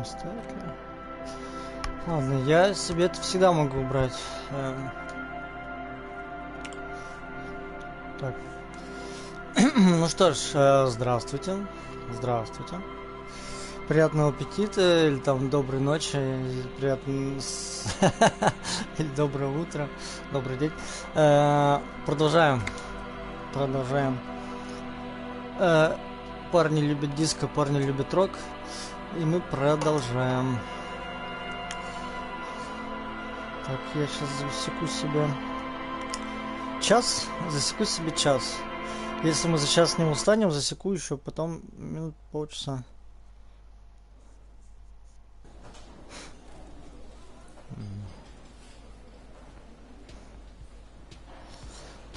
самостоятельно. Ладно, я себе это всегда могу убрать. Так. Ну что ж, здравствуйте. Здравствуйте. Приятного аппетита, или там доброй ночи, или или доброе утро, добрый день. Продолжаем. Продолжаем. Парни любят диско, парни любят рок. И мы продолжаем. Так, я сейчас засеку себе час. Засеку себе час. Если мы за час не устанем, засеку еще потом минут полчаса.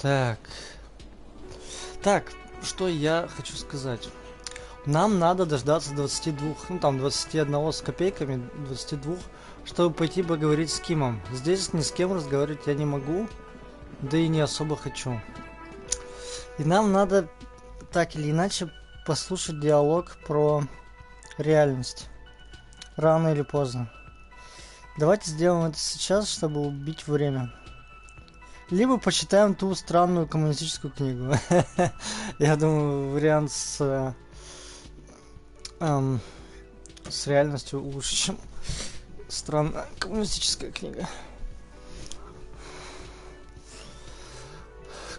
Так. Так, что я хочу сказать. Нам надо дождаться 22, ну там 21 с копейками, 22, чтобы пойти поговорить с Кимом. Здесь ни с кем разговаривать я не могу, да и не особо хочу. И нам надо так или иначе послушать диалог про реальность. Рано или поздно. Давайте сделаем это сейчас, чтобы убить время. Либо почитаем ту странную коммунистическую книгу. Я думаю, вариант с реальностью лучше, чем странная коммунистическая книга.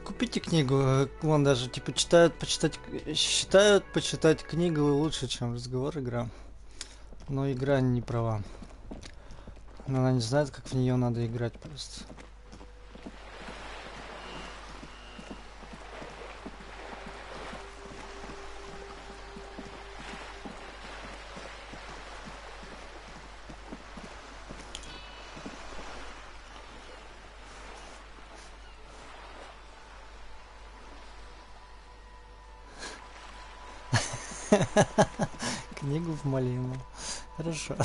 Купите книгу. Вон даже типа считают почитать книгу лучше, чем разговор, игра. Но игра не права. Но она не знает, как в нее надо играть просто. Книгу в малину. Хорошо.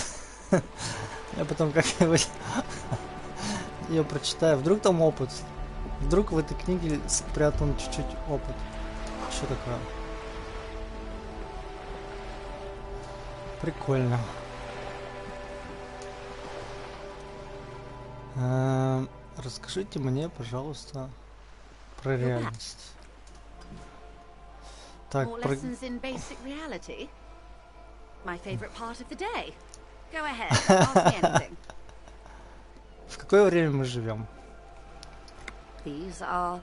Я потом как-нибудь ее прочитаю. Вдруг там опыт. Вдруг в этой книге спрятан чуть-чуть опыт. Что такое? Прикольно. Расскажите мне, пожалуйста, про реальность. Так, в какое время мы живем? These are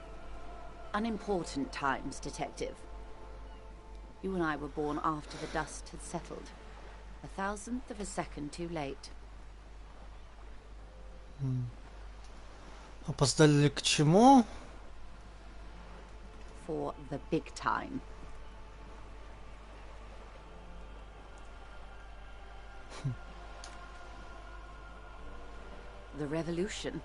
unimportant times, Detective. You and I were born after the dust had settled. 1,000th of a second too late. Опоздали к чему? For the big time. The revolution.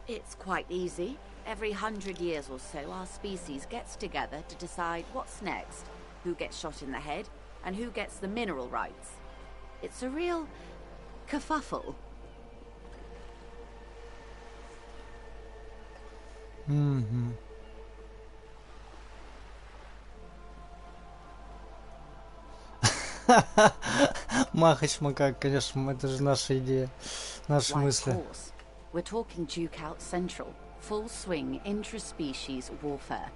It's quite easy. Every 100 years or so, our species gets together to decide what's next, who gets shot in the head, and who gets the mineral rights. It's a real kerfuffle. Махач макак, конечно, это же наша идея, наши мысли. We're talking Duke Out Central, full swing intra-species warfare.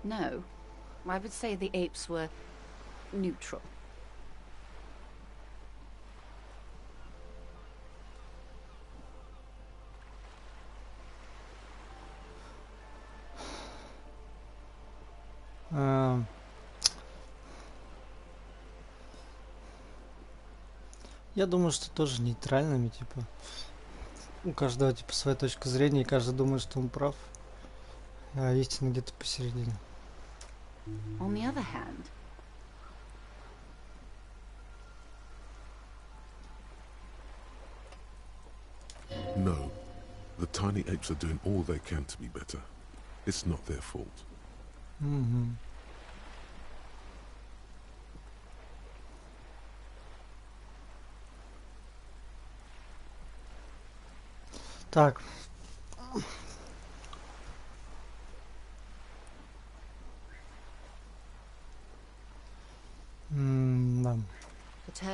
No, I would say the apes were neutral. Я думаю, что тоже нейтральными, типа. У каждого типа своя точка зрения, и каждый думает, что он прав. А истина где-то посередине. On the other hand, no. The tiny apes are doing all they can to be better. It's not their fault. Так.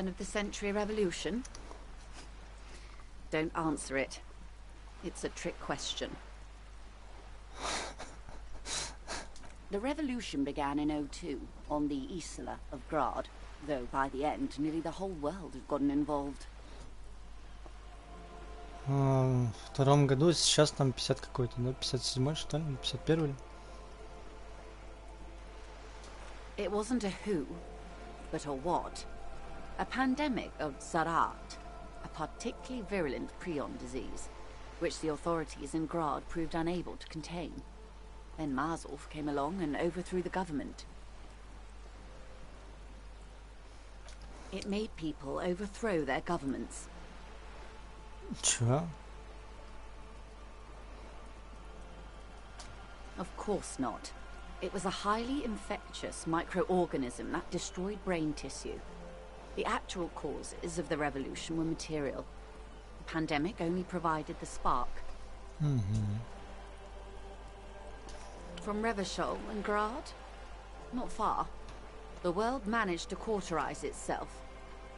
turn of the century revolution? Don't answer it. It's a trick question. The revolution began in '02 on the Isla of Grad, though by the end nearly the whole world had gotten involved. В втором году, сейчас там 50 какой-то, да? 57-й, что ли? 51-й? It wasn't a who, but a what. A pandemic of Zarat, a particularly virulent prion disease, which the authorities in Grad proved unable to contain. Then Marzolf came along and overthrew the government. It made people overthrow their governments. Чё? Of course not. It was a highly infectious microorganism that destroyed brain tissue. The actual causes of the revolution were material. The pandemic only provided the spark. From Revachol and Grad? Not far. The world managed to cauterize itself.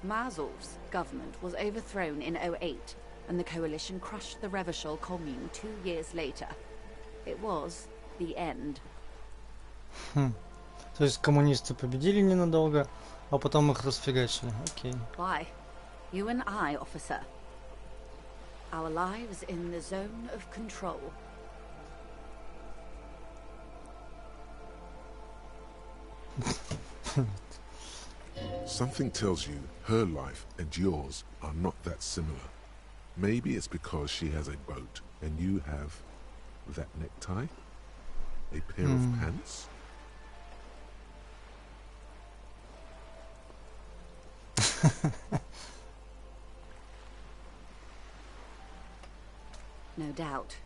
Marzolf's government was overthrown in '08, and the coalition crushed the Revachol commune 2 years later. It was the end. То есть коммунисты победили ненадолго, а потом их расфигачили. Окей. Why? You and I, officer. Our lives in the zone of control. Something tells you her life and yours are not that similar. Maybe it's because she has a boat and you have that necktie? A pair of pants? No doubt.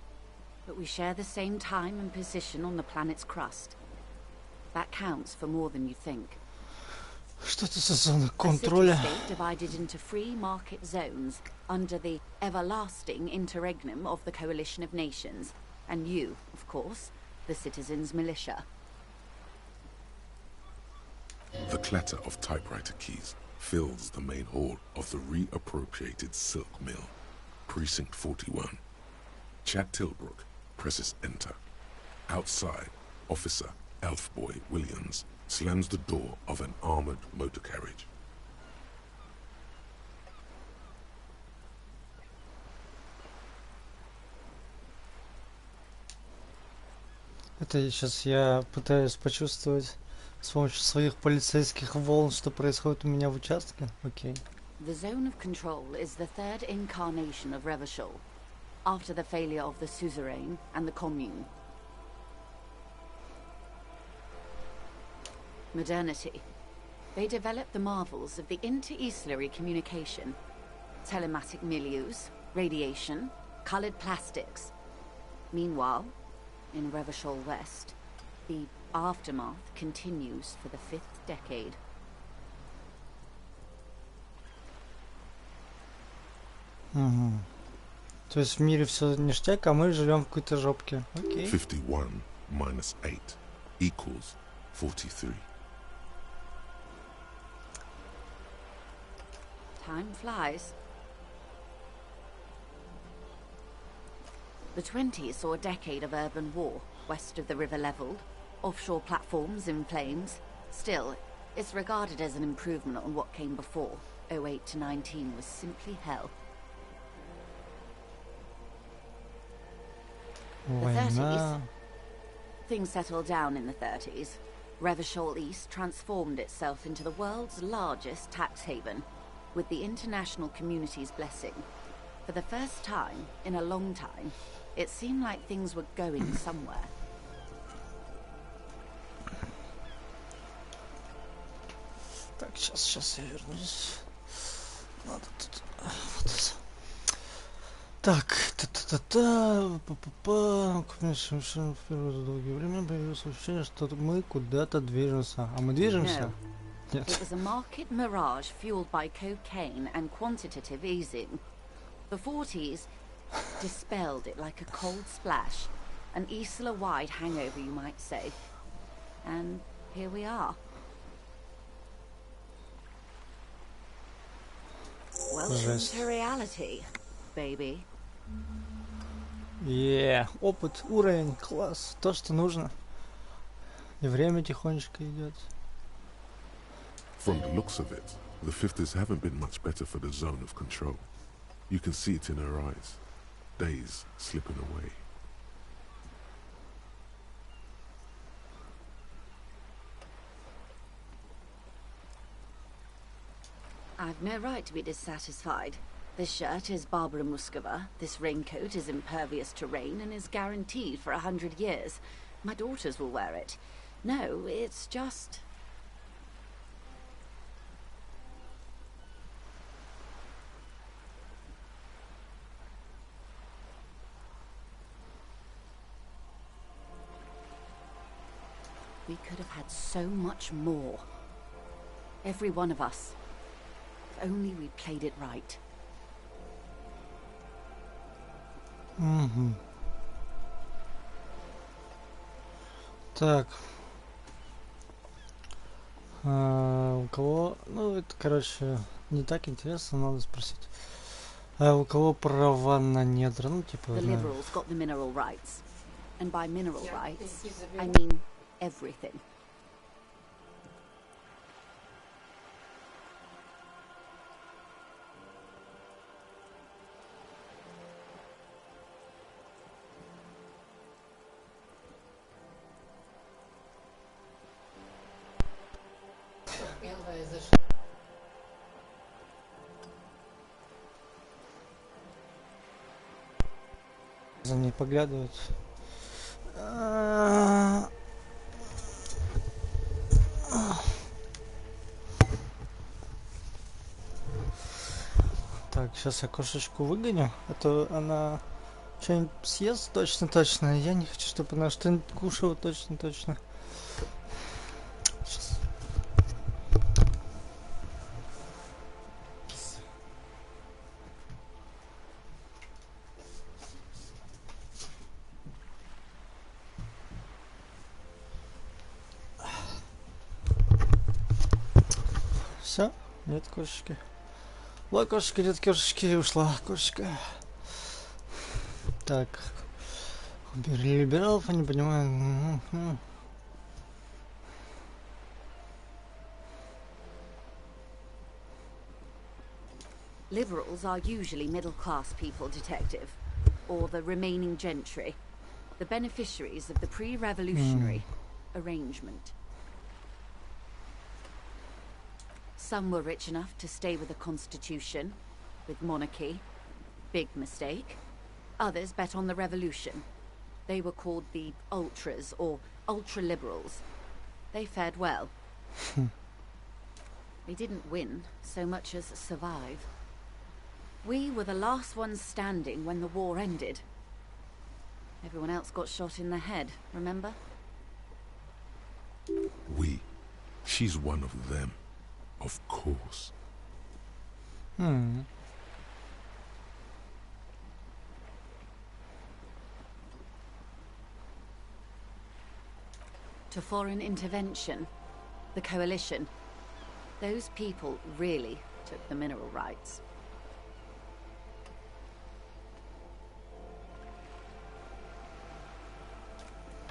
But we share the same time and position on the planet's crust. That counts for more than you think. Что это за зона A контроля? city-state divided into free market zones under the everlasting interregnum of the Coalition of Nations. And you, of course, the citizens' militia. The clatter of typewriter keys fills the main hall of the reappropriated silk mill. Precinct 41. Chad Tilbrook presses enter. Outside, Officer Elfboy Williams slams the door of an armored motor carriage. Это сейчас я пытаюсь почувствовать с помощью своих полицейских волн, что происходит у меня в участке. Окей. The zone of control is the third incarnation of Revachol, after the failure of the suzerain and the commune. Modernity. They developed the marvels of the inter-eslary communication, telematic milieus, radiation, colored plastics. Meanwhile, in Revachol West, the aftermath continues for the 5th decade. Угу. То есть в мире все ништяк, а мы живем в какой-то жопке. Окей. 51 minus 8 equals 43. Time flies. The 20s saw a decade of urban war, west of the river leveled, offshore platforms in flames. Still, it's regarded as an improvement on what came before. '08 to '19 was simply hell. The 30s. Война. Things settled down in the 30s. Revachol East transformed itself into the world's largest tax haven, with the international community's blessing. For the first time in a long time, it seemed like things were going somewhere. Так, сейчас я вернусь. Надо тут... Вот. Так, конечно, впервые за долгое время появилось ощущение, что мы куда-то движемся. А мы движемся? Нет. It was a market mirage fueled by cocaine and quantitative easing. The 40s dispelled it like a cold splash, an Isla-wide hangover, you might say. And here we are. Welcome Жесть. to reality, baby. Опыт, уровень, класс, то, что нужно. И время тихонечко идет. From the looks of it, the 50s haven't been much better for the zone of control. You can see it in her eyes. Days slipping away. I've no right to be dissatisfied. This shirt is Barbara Muscova, this raincoat is impervious to rain and is guaranteed for 100 years. My daughters will wear it. No, it's just... We could have had so much more. Every one of us. If only we played it right. Так. У кого... Ну, это, короче, не так интересно, надо спросить. У кого права на недра? Ну, типа... The на- liberals got the mineral rights. And by mineral rights, I mean everything. За ней поглядывают. Так, сейчас я кошечку выгоню. А то она что-нибудь съест точно. Я не хочу, чтобы она что-нибудь кушала точно. Сейчас. Все, нет кошечки. Была кошечка, нет кошечки, и ушла кошечка. Так. Либералов, я не понимаю. Liberals are usually middle-class people, Detective. Or the remaining gentry. The beneficiaries of the pre-revolutionary arrangement. Some were rich enough to stay with the constitution, with monarchy. Big mistake. Others bet on the revolution. They were called the ultras, or ultra-liberals. They fared well. They didn't win so much as survive. We were the last ones standing when the war ended. Everyone else got shot in the head, remember? We. She's one of them. Of course. To foreign intervention, the coalition. Those people really took the mineral rights.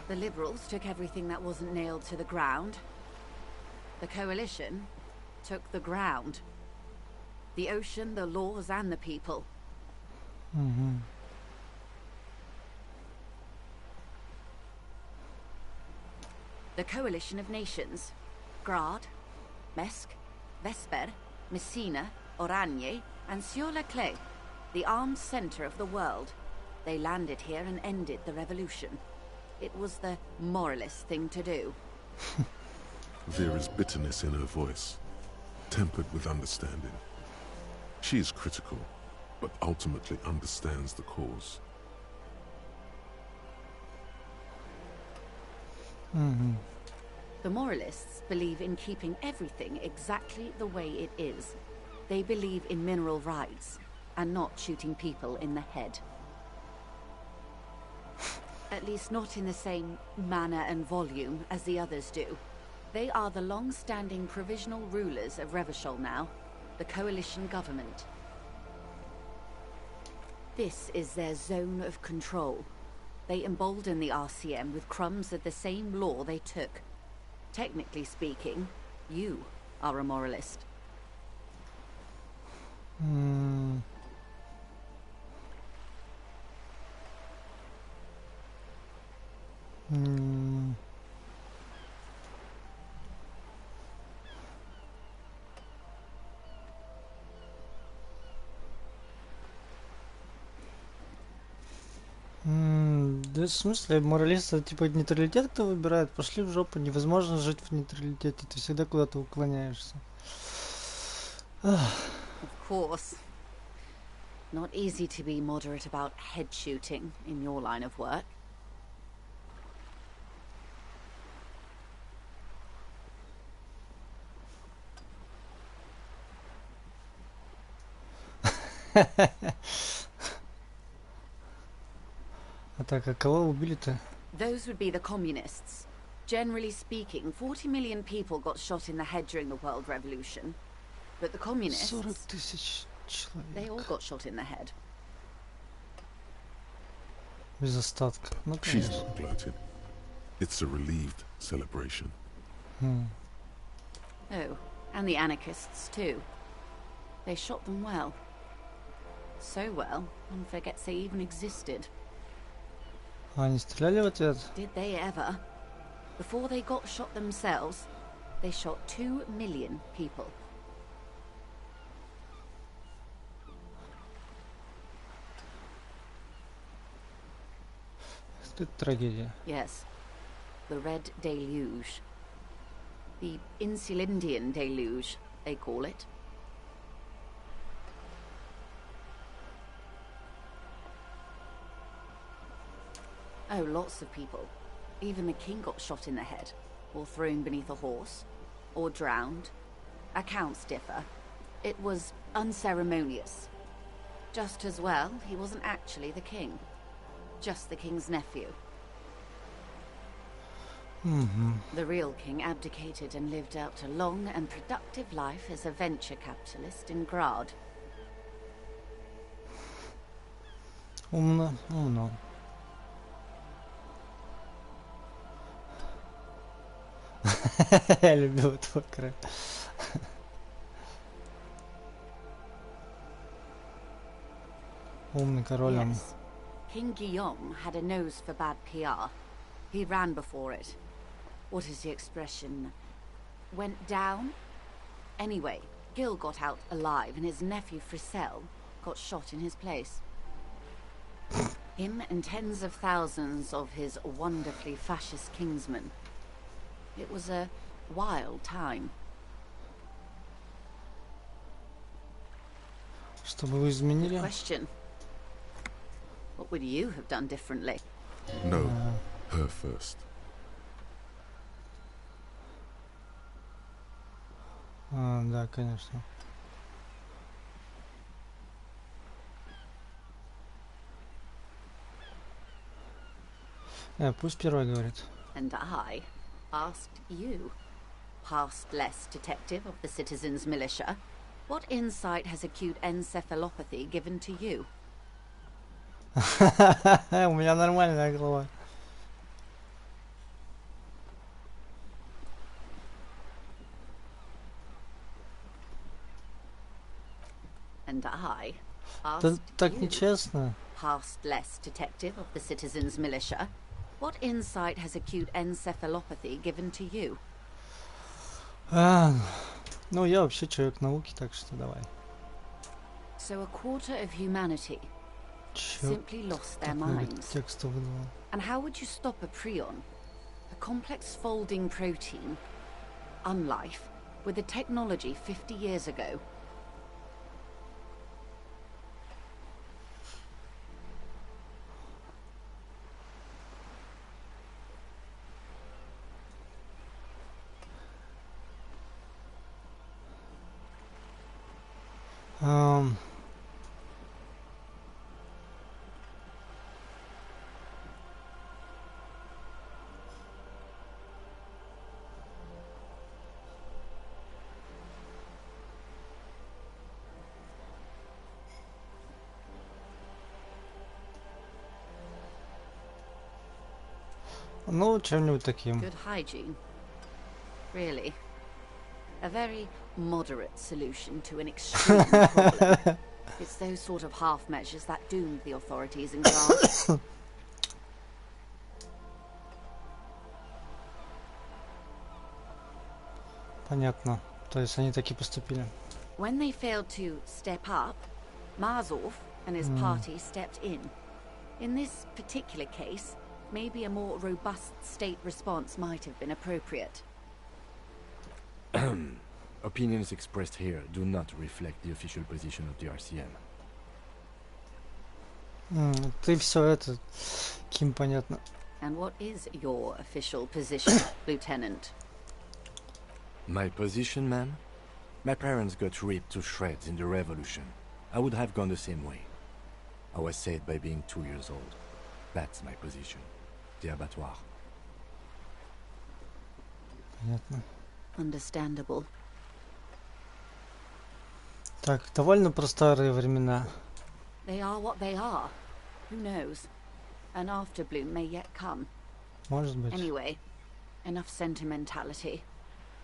The liberals took everything that wasn't nailed to the ground. The coalition took the ground. The ocean, the laws, and the people. The coalition of nations. Grad, Mesk, Vesper, Messina, Oranje, and Sur-la-Clay. The armed center of the world. They landed here and ended the revolution. It was the moralist thing to do. There is bitterness in her voice, tempered with understanding. She is critical, but ultimately understands the cause. The moralists believe in keeping everything exactly the way it is. They believe in mineral rights, and not shooting people in the head. At least not in the same manner and volume as the others do. They are the long-standing provisional rulers of Revachol now, the coalition government. This is their zone of control. They embolden the RCM with crumbs of the same law they took. Technically speaking, you are a moralist. М. М. Да в смысле, моралисты, типа, нейтралитет кто выбирает? Пошли в жопу, невозможно жить в нейтралитете, ты всегда куда-то уклоняешься. Of course. Not easy to be moderate about head shooting in your line of work. А так, а кого убили-то? Those would be the communists. Generally speaking, 40 million people got shot in the head during the World Revolution. But the 40 communists, тысяч they all человек. got shot in the head. Без остатка. Ну, She's конечно. not gloated. It's a relieved celebration. М. Oh, and the anarchists too. They shot them well. So well, one forgets they even existed. А они стреляли в ответ? Did they ever? Before they got shot themselves, they shot 2 million people. Это трагедия. Yes, the Red Deluge. The Insulindian Deluge, they call it. Oh, lots of people. Even the king got shot in the head, or thrown beneath a horse, or drowned. Accounts differ. It was unceremonious. Just as well, he wasn't actually the king. Just the king's nephew. The real king abdicated and lived out a long and productive life as a venture capitalist in Grad. Умно, умно. Я любил этого края. Умный король он. Yes. King Guillaume had a nose for bad PR. He ran before it. What is the expression? Went down? Anyway, Gil got out alive and his nephew Frisell got shot in his place. Him and tens of thousands of his wonderfully fascist kingsmen. It was a wild time. Что бы вы изменили? Question. What would you have done differently? No, her first. А, да, конечно. Пусть первый говорит. And I asked you, past-less detective of the Citizens Militia, what insight has acute encephalopathy given to you? У меня нормальная голова. And I Да asked так you, нечестно. past-less detective of the Citizens Militia, what insight has acute encephalopathy given to you? Ну, я вообще человек науки, так что давай. So a quarter of humanity Чё simply lost their такой minds. текста выдумал? And how would you stop a prion, a complex folding protein, unlife, with a technology 50 years ago? Ам, Ну, чем-нибудь таким. Good hygiene. Really. A very moderate solution to an extreme problem. It's those sort of half measures that doomed the authorities in Grant. Понятно. То есть они таки поступили. When they failed to step up, Marzov and his party stepped in. In this particular case, maybe a more robust state response might have been appropriate. Opinions expressed here do not reflect the official position of the RCM. Ты все это, Ким, понятно. And what is your official position, Lieutenant? My position, ma'am? My parents got ripped to shreds in the revolution. I would have gone the same way. I was saved by being 2 years old. That's my position. The abattoir. Понятно. Understandable. Так, довольно про старые времена. They are what they are. Who knows? An afterbloom may yet come. Может быть. Anyway, enough sentimentality.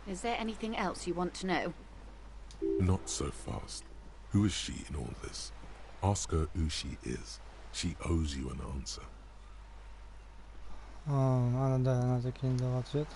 Is there anything else you want to know? Not so fast. Who is she in all this? Ask her who she is. She owes you an answer. Она, да, она таки не дала ответ.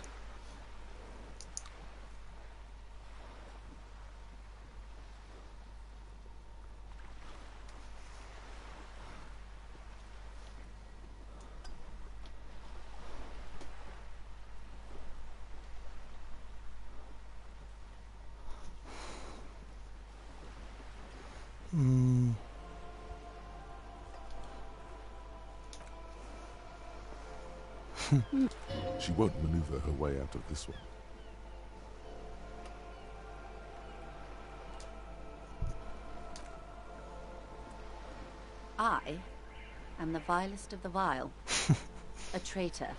She won't maneuver her way out of this one. I am the vilest of the vile. A traitor.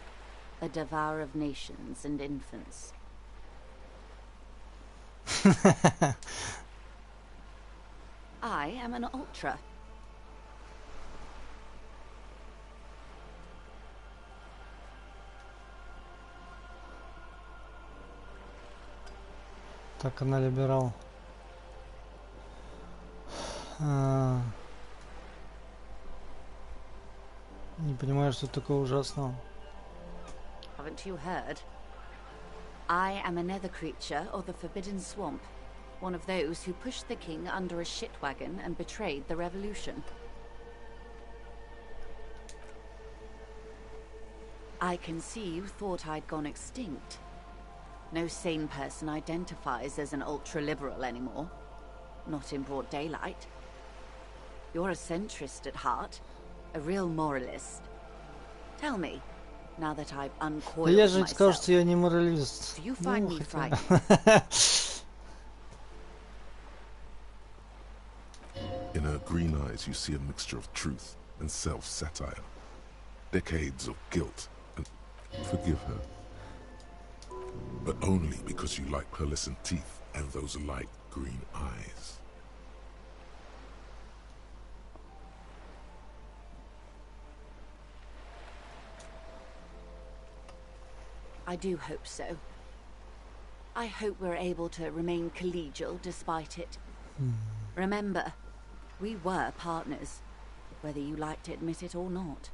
A devourer of nations and infants. I am an ultra. Так, она либерал. Не понимаю, что такое ужасного. Haven't you heard? I am a nether creature of the Forbidden Swamp. One of those who pushed the king under a shit wagon and betrayed the revolution. I can see you thought I'd gone extinct. No sane person identifies as an ultra-liberal anymore. Not in broad daylight. You're a centrist at heart. A real moralist. Tell me, now that I've uncoiled Да я же сказал, myself, что я не моралист. do you find me хотя- frightening? In her green eyes, you see a mixture of truth and self-satire. Decades of guilt and forgive her. But only because you like pearlescent teeth and those light green eyes. I do hope so. I hope we're able to remain collegial despite it. Remember, we were partners, whether you like to admit it or not.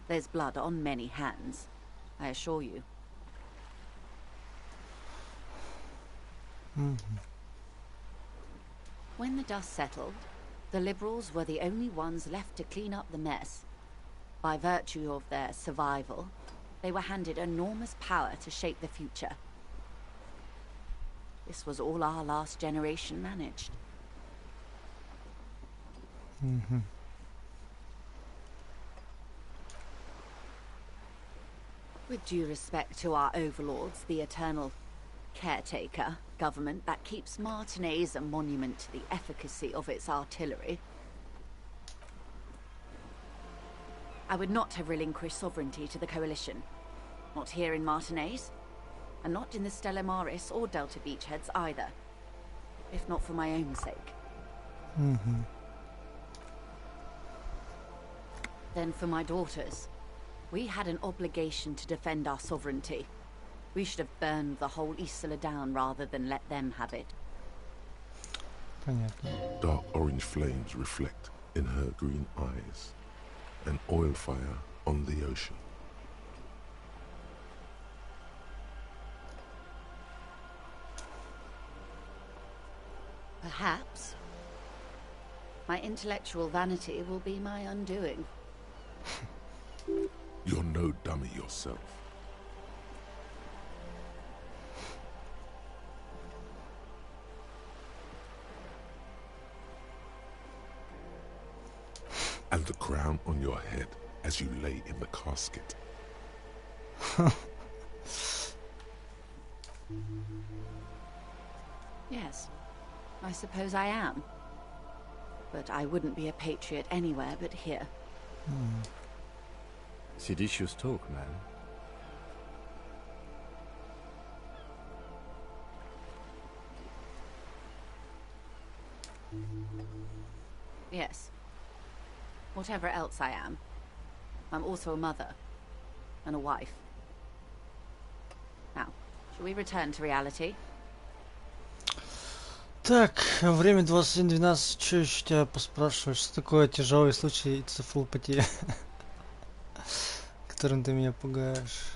There's blood on many hands, I assure you. When the dust settled, the Liberals were the only ones left to clean up the mess. By virtue of their survival, they were handed enormous power to shape the future. This was all our last generation managed. With due respect to our overlords, the eternal caretaker government that keeps Martinaise a monument to the efficacy of its artillery, I would not have relinquished sovereignty to the Coalition. Not here in Martinaise, and not in the Stella Maris or Delta Beachheads either. If not for my own sake. Then for my daughters. We had an obligation to defend our sovereignty. We should have burned the whole Isla down rather than let them have it. Понятно. Dark orange flames reflect in her green eyes. An oil fire on the ocean. Perhaps. My intellectual vanity will be my undoing. You're no dummy yourself. And the crown on your head as you lay in the casket. Yes, I suppose I am. But I wouldn't be a patriot anywhere but here. Seditious talk, man. Yes. Whatever else I am, I'm also a mother and a wife. Now, shall we return to reality? Так, время 21:12. Че еще тебя поспрашивать? Что такое тяжелый случай энцефалопатии, которым ты меня пугаешь?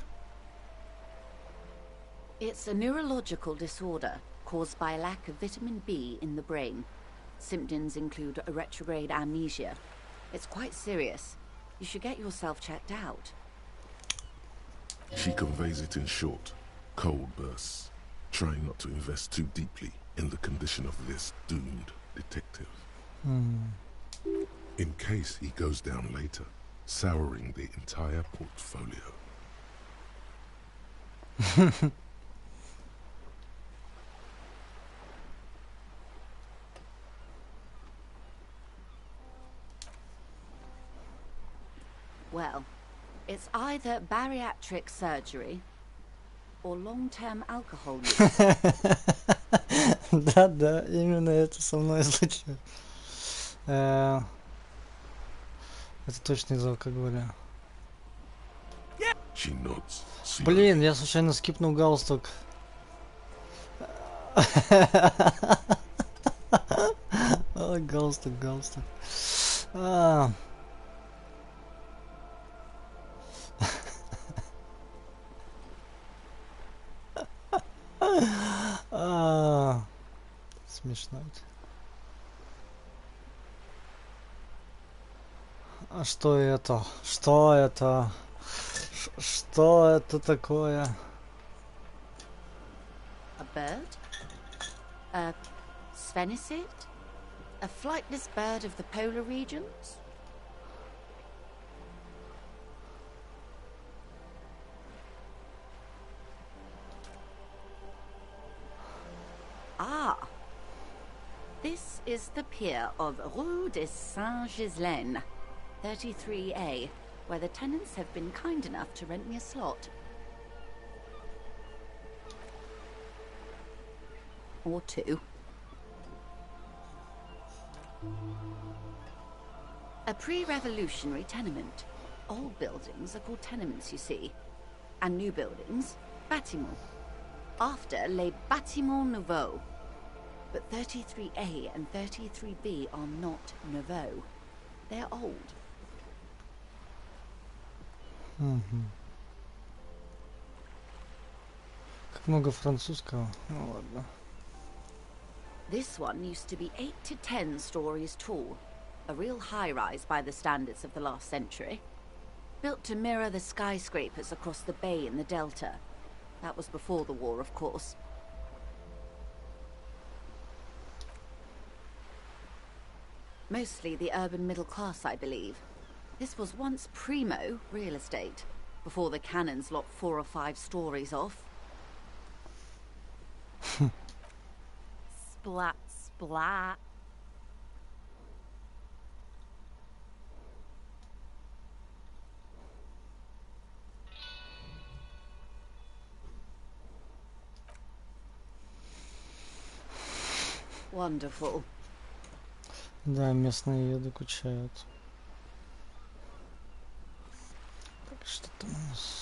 It's a neurological disorder caused by a lack of vitamin B in the brain. Symptoms include a retrograde amnesia. It's quite serious. You should get yourself checked out. She conveys it in short, cold bursts, trying not to invest too deeply in the condition of this doomed detective. In case he goes down later, souring the entire portfolio. Well, it's either bariatric surgery or long-term alcohol use. Да, именно это со мной случилось. Это точно из алкоголя. She nods. Блин, я случайно скипнул галстук. Галстук. Смешно это. А что это? Что это? Что это такое? A bird? A sphenicid? A flightless bird of the polar regions? Ah! This is the pier of Rue de Saint-Ghislain, 33A, where the tenants have been kind enough to rent me a slot. Or two. A pre-revolutionary tenement. Old buildings are called tenements, you see. And new buildings, bâtiments. After les bâtiments nouveaux. But 33A and 33B are not nouveaux. They're old. Как много французского. Ну ладно. This one used to be 8 to 10 stories tall. A real high-rise by the standards of the last century. Built to mirror the skyscrapers across the bay in the Delta. That was before the war, of course. Mostly the urban middle class, I believe. This was once primo real estate, before the cannons lopped 4 or 5 stories off. Splat, splat. Wonderful. Да, местные ее докучают. Так, Что там у нас?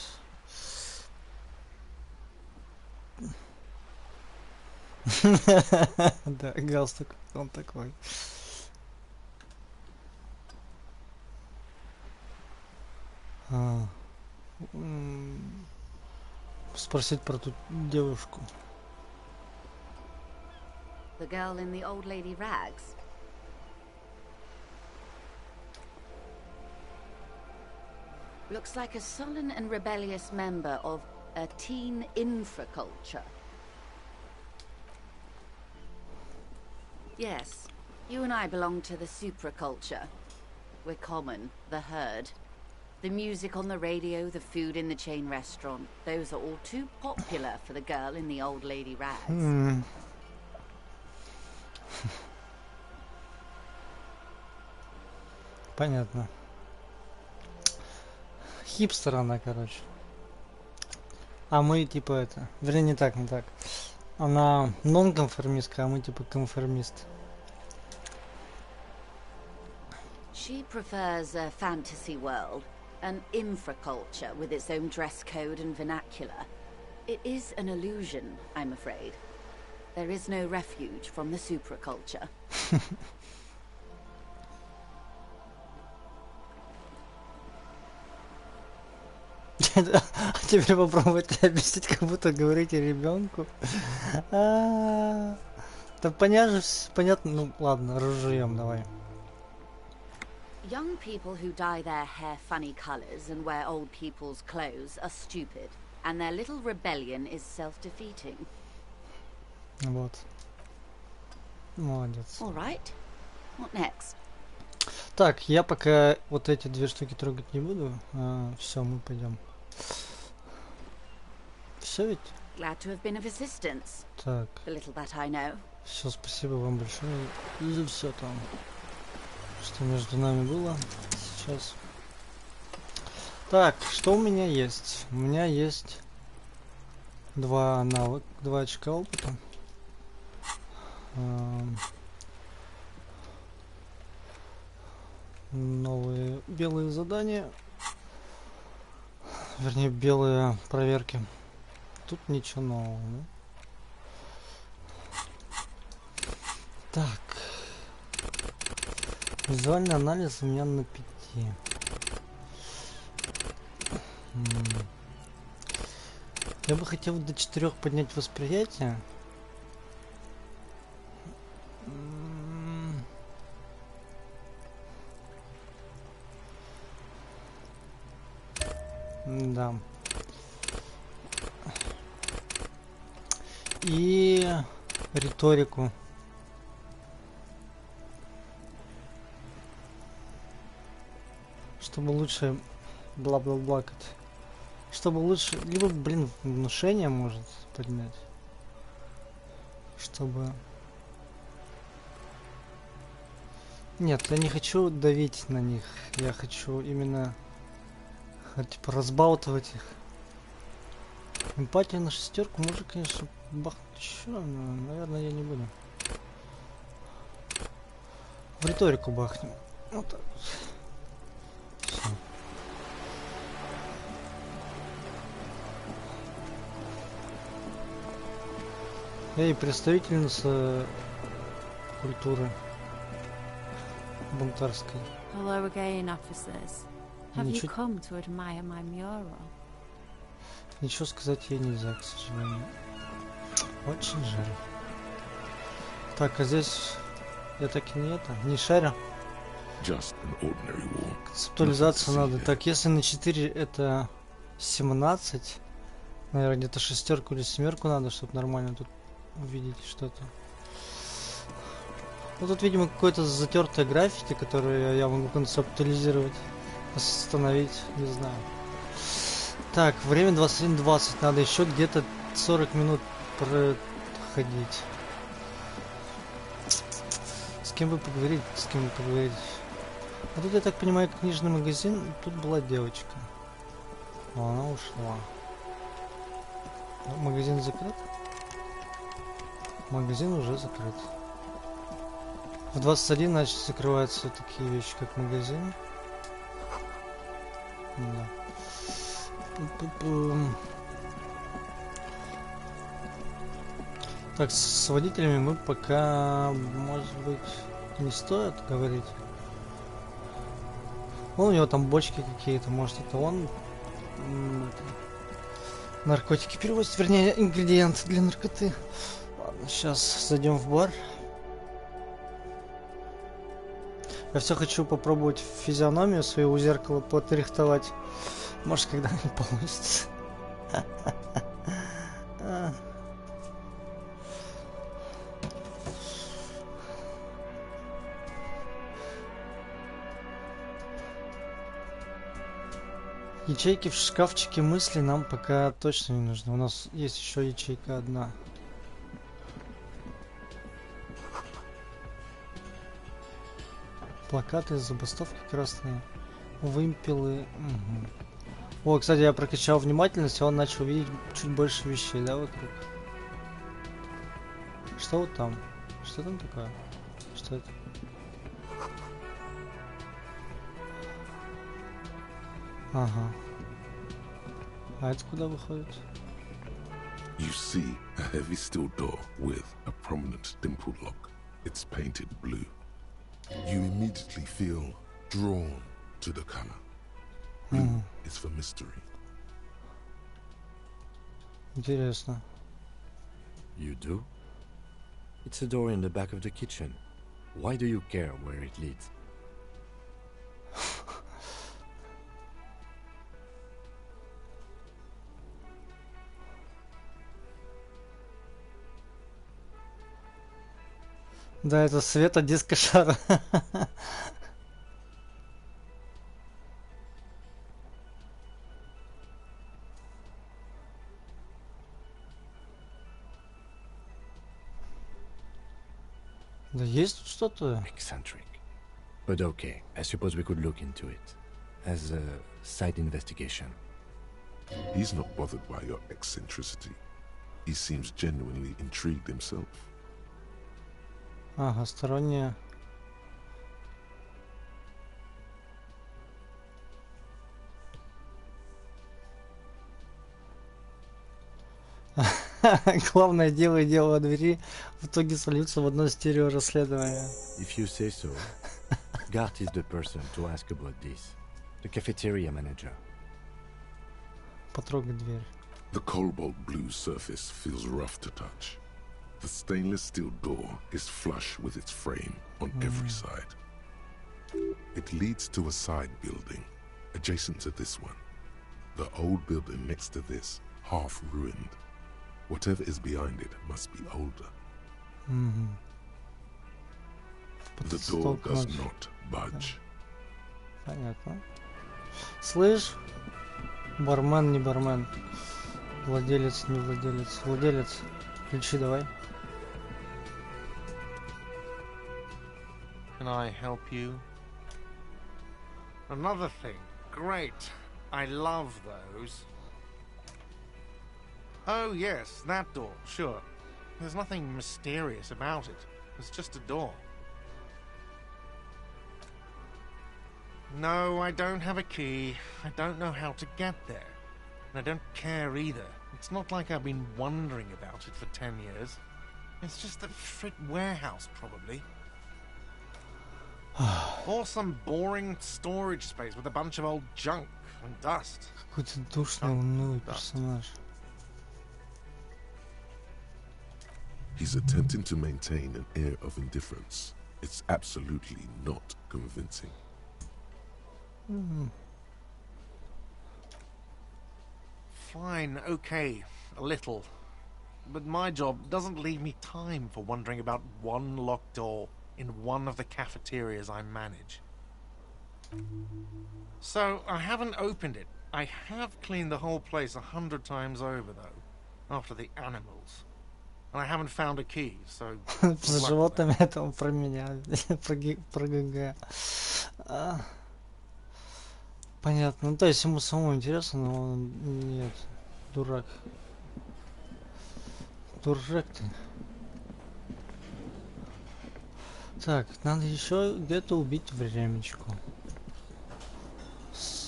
Да, галстук, он такой. А, спросить про ту девушку. The girl in the old lady rags? Looks like a sullen and rebellious member of a teen infraculture. Yes, you and I belong to the supraculture. We're common, the herd. The music on the radio, the food in the chain restaurant, those are all too popular for the girl in the old lady rags. Понятно. Хипстер она, короче. А мы типа это... Вернее, не так, не так. Она нон-конформистка, а мы типа конформист. She prefers a fantasy world, an infraculture with its own dress code and vernacular. It is an illusion, I'm afraid. There is no refuge from the supraculture. Теперь попробуйте объяснить, как будто говорите ребенку. Да понятно, ну ладно, разжуем, давай. Young people who dye their hair funny colors and wear old people's clothes are stupid, and their little rebellion is self-defeating. Вот. Молодец. All right. What next? Так, я пока вот эти две штуки трогать не буду. Все, мы пойдем. Все ведь? Glad to have been of assistance. Так. The little that I know. Все, спасибо вам большое за все там, что между нами было сейчас. Так, что у меня есть? У меня есть 2 навыка, 2 очка опыта. Новые белые задания. Вернее, белые проверки. Тут ничего нового, да? Так. Визуальный анализ у меня на 5. Я бы хотел до 4 поднять восприятие. Да. И риторику. Чтобы лучше бла-бла-бла. Чтобы лучше... Либо, блин, внушение может поднять. Чтобы... Нет, я не хочу давить на них. Я хочу именно... Типа разбалтывать их. Эмпатия на 6 может, конечно, бахнуть еще, но, наверное, я не буду. В риторику бахнем. Вот так вот. Все. Эй, представительница культуры бунтарской. Hello again, officers. Have you Ничего... come to admire my mural? Ничего сказать ей нельзя, к сожалению. Очень жаль. Так, а здесь я так и не шарю. Концептуализацию надо. Так, если на 4 это 17, наверное, где-то 6 или 7 надо, чтобы нормально тут увидеть что-то. Ну тут, видимо, какое-то затертое граффити, которое я могу концептуализировать, остановить, не знаю. Так, время 21:20, надо еще где-то 40 минут проходить. С кем бы поговорить, с кем бы поговорить. А тут, я так понимаю, книжный магазин, тут была девочка. Но она ушла. Магазин закрыт? Магазин уже закрыт. В 21, значит, закрываются такие вещи, как магазин. Да. Пу-пу-пум. Так, с водителями мы пока, может быть, не стоит говорить. Вон у него там бочки какие-то, может это он наркотики перевозит, вернее, ингредиенты для наркоты. Ладно, сейчас зайдем в бар. Я все хочу попробовать физиономию свою у зеркала подрихтовать. Может, когда-нибудь получится. Ячейки в шкафчике мысли нам пока точно не нужны. У нас есть еще ячейка одна. Плакаты, забастовки красные. Вымпелы. Угу. О, кстати, я прокачал внимательность, и он начал видеть чуть больше вещей, да, вокруг. Что вот там? Что там такое? Что это? Ага. А это куда выходит? You see a heavy steel door with a prominent dimpled lock. It's painted blue. You immediately feel drawn to the color. Blue is for mystery. Интересно. You do? It's a door in the back of the kitchen. Why do you care where it leads? Да, это свет от дискошара. Да есть тут что-то? Eccentric. But okay, I suppose we could look into it. As a side investigation. He's not bothered by your eccentricity. He seems genuinely intrigued himself. Ага, сторонняя. Главное дело и дело о двери в итоге сольются в одно стереорасследование. If you say so. Gart is the person to ask about this. The cafeteria manager. Потрогай дверь. The cobalt blue surface feels rough to touch. The stainless steel door is flush with its frame on every side. It leads to a side building, adjacent to this one. The old building next to this, half ruined. Whatever is behind it must be older. The door does not budge. Понятно. Слышь, бармен не бармен. Владелец не владелец. Владелец, ключи давай. Can I help you? Another thing. Great. I love those. Oh, yes, that door, sure. There's nothing mysterious about it. It's just a door. No, I don't have a key. I don't know how to get there. And I don't care either. It's not like I've been wondering about it for 10 years. It's just a frit warehouse, probably. Or some boring storage space with a bunch of old junk and dust. Какой-то душный, унылый персонаж. He's attempting to maintain an air of indifference. It's absolutely not convincing. Fine, okay, a little. But my job doesn't leave me time for wondering about one locked door in one of the cafeterias I manage. So, I haven't opened it. I have cleaned the whole place 100 times over, though, after the animals. And I haven't found a key, so... С животными это он про меня, про ГГ. Понятно. Ну, то есть ему самому интересно, но он нет. Дурак. Дурак ты. Так, надо еще где-то убить времечку.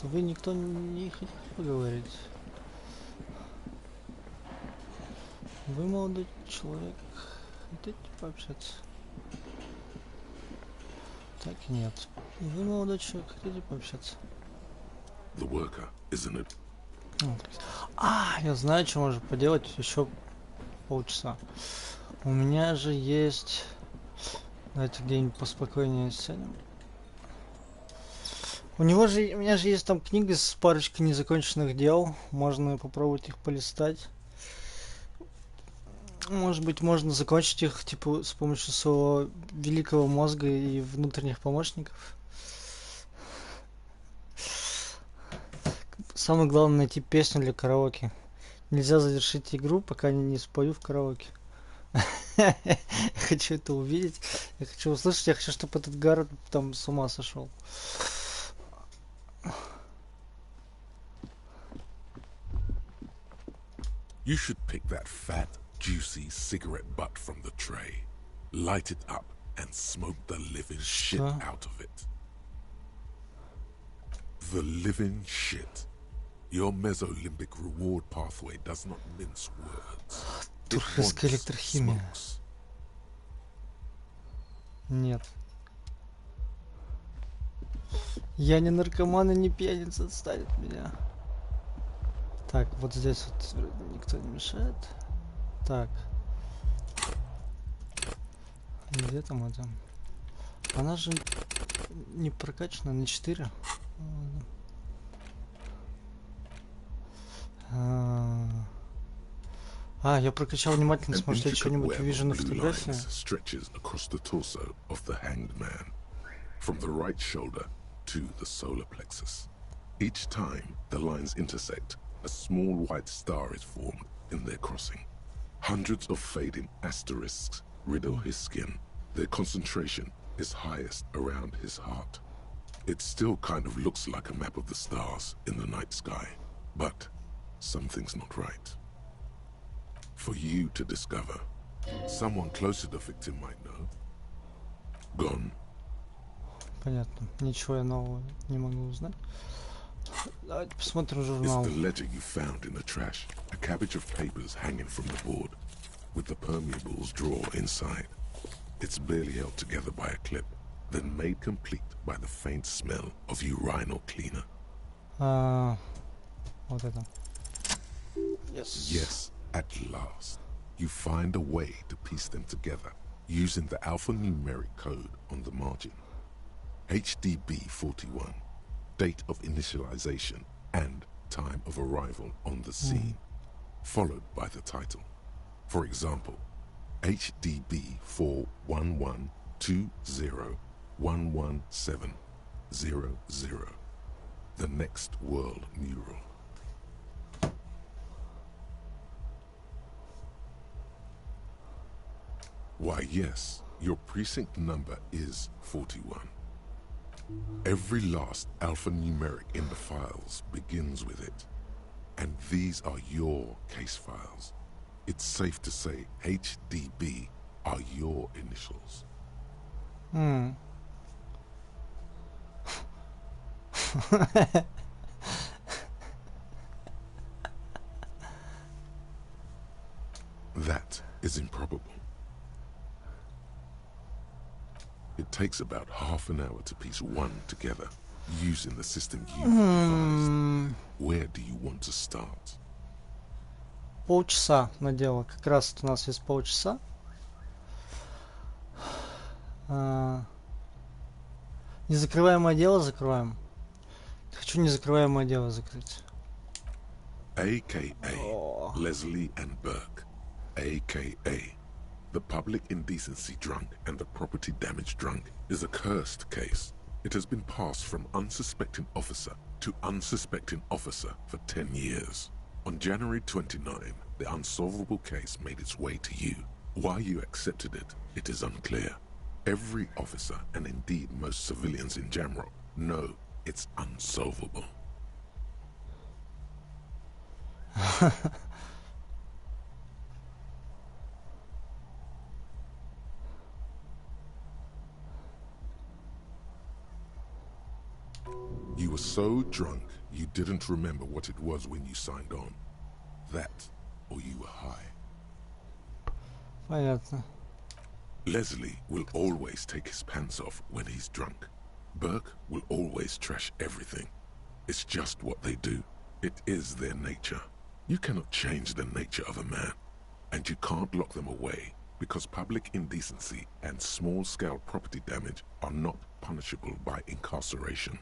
Вы никто не хотите поговорить? Вы, молодой человек, хотите пообщаться? Так и нет. Вы, молодой человек, хотите пообщаться? The worker, isn't it? Я знаю, что можно поделать еще полчаса. У меня же есть... Давайте где-нибудь поспокойнее сядем. У меня же есть там книга с парочкой незаконченных дел. Можно попробовать их полистать. Может быть, можно закончить их, типа, с помощью своего великого мозга и внутренних помощников. Самое главное найти песню для караоке. Нельзя завершить игру, пока не спою в караоке. Я хочу это увидеть. Я хочу услышать. Я хочу, чтобы этот Гаррет там с ума сошел. You should pick that fat, juicy cigarette butt from the tray, light it up, and smoke the living shit out of it. The living shit. Your mesolimbic reward pathway does not mince words. Турецкая электрохимия. Нет. Я не наркоман и не пьяница, отстань от меня. Так, вот здесь вот никто не мешает. Так. Где там это? Она же не прокачана на 4. Я прокачал внимательность, может я что-нибудь увижу на фотографии. Stretches across the torso of the hanged man, from the right shoulder to the solar plexus. Each time the lines intersect, a small white star is formed in their crossing. Hundreds of fading asterisks riddle his skin. Their concentration is highest around his heart. It still kind of looks like a map of the stars in the night sky, but something's not right. For you to discover, someone close to the victim might know. Gone. Понятно. Ничего я нового не могу узнать. Давайте посмотрим журнал. It's the letter you found in the trash. A cabbage of papers hanging from the board, with the permeables drawer inside. It's barely held together by a clip, then made complete by the faint smell of urinal cleaner. Вот это. Yes, at last. You find a way to piece them together using the alphanumeric code on the margin. HDB 41, date of initialization and time of arrival on the scene, followed by the title. For example, HDB 41120117000, the next world mural. Why, yes, your precinct number is 41. Every last alphanumeric in the files begins with it. And these are your case files. It's safe to say HDB are your initials. That is improbable. It takes about half an hour to piece one together, using the system you've devised. Where do you want to start? Полчаса на дело. Как раз у нас есть полчаса. Незакрываемое дело закрываем. Хочу незакрываемое дело закрыть. A.K.A. Leslie and Burke. A.K.A. The public indecency drunk and the property damage drunk is a cursed case. It has been passed from unsuspecting officer to unsuspecting officer for 10 years. On January 29, the unsolvable case made its way to you. Why you accepted it, it is unclear. Every officer, and indeed most civilians in Jamrock, know it's unsolvable. You were so drunk, you didn't remember what it was when you signed on. That, or you were high. Понятно. Leslie will always take his pants off when he's drunk. Burke will always trash everything. It's just what they do. It is their nature. You cannot change the nature of a man, and you can't lock them away because public indecency and small-scale property damage are not punishable by incarceration.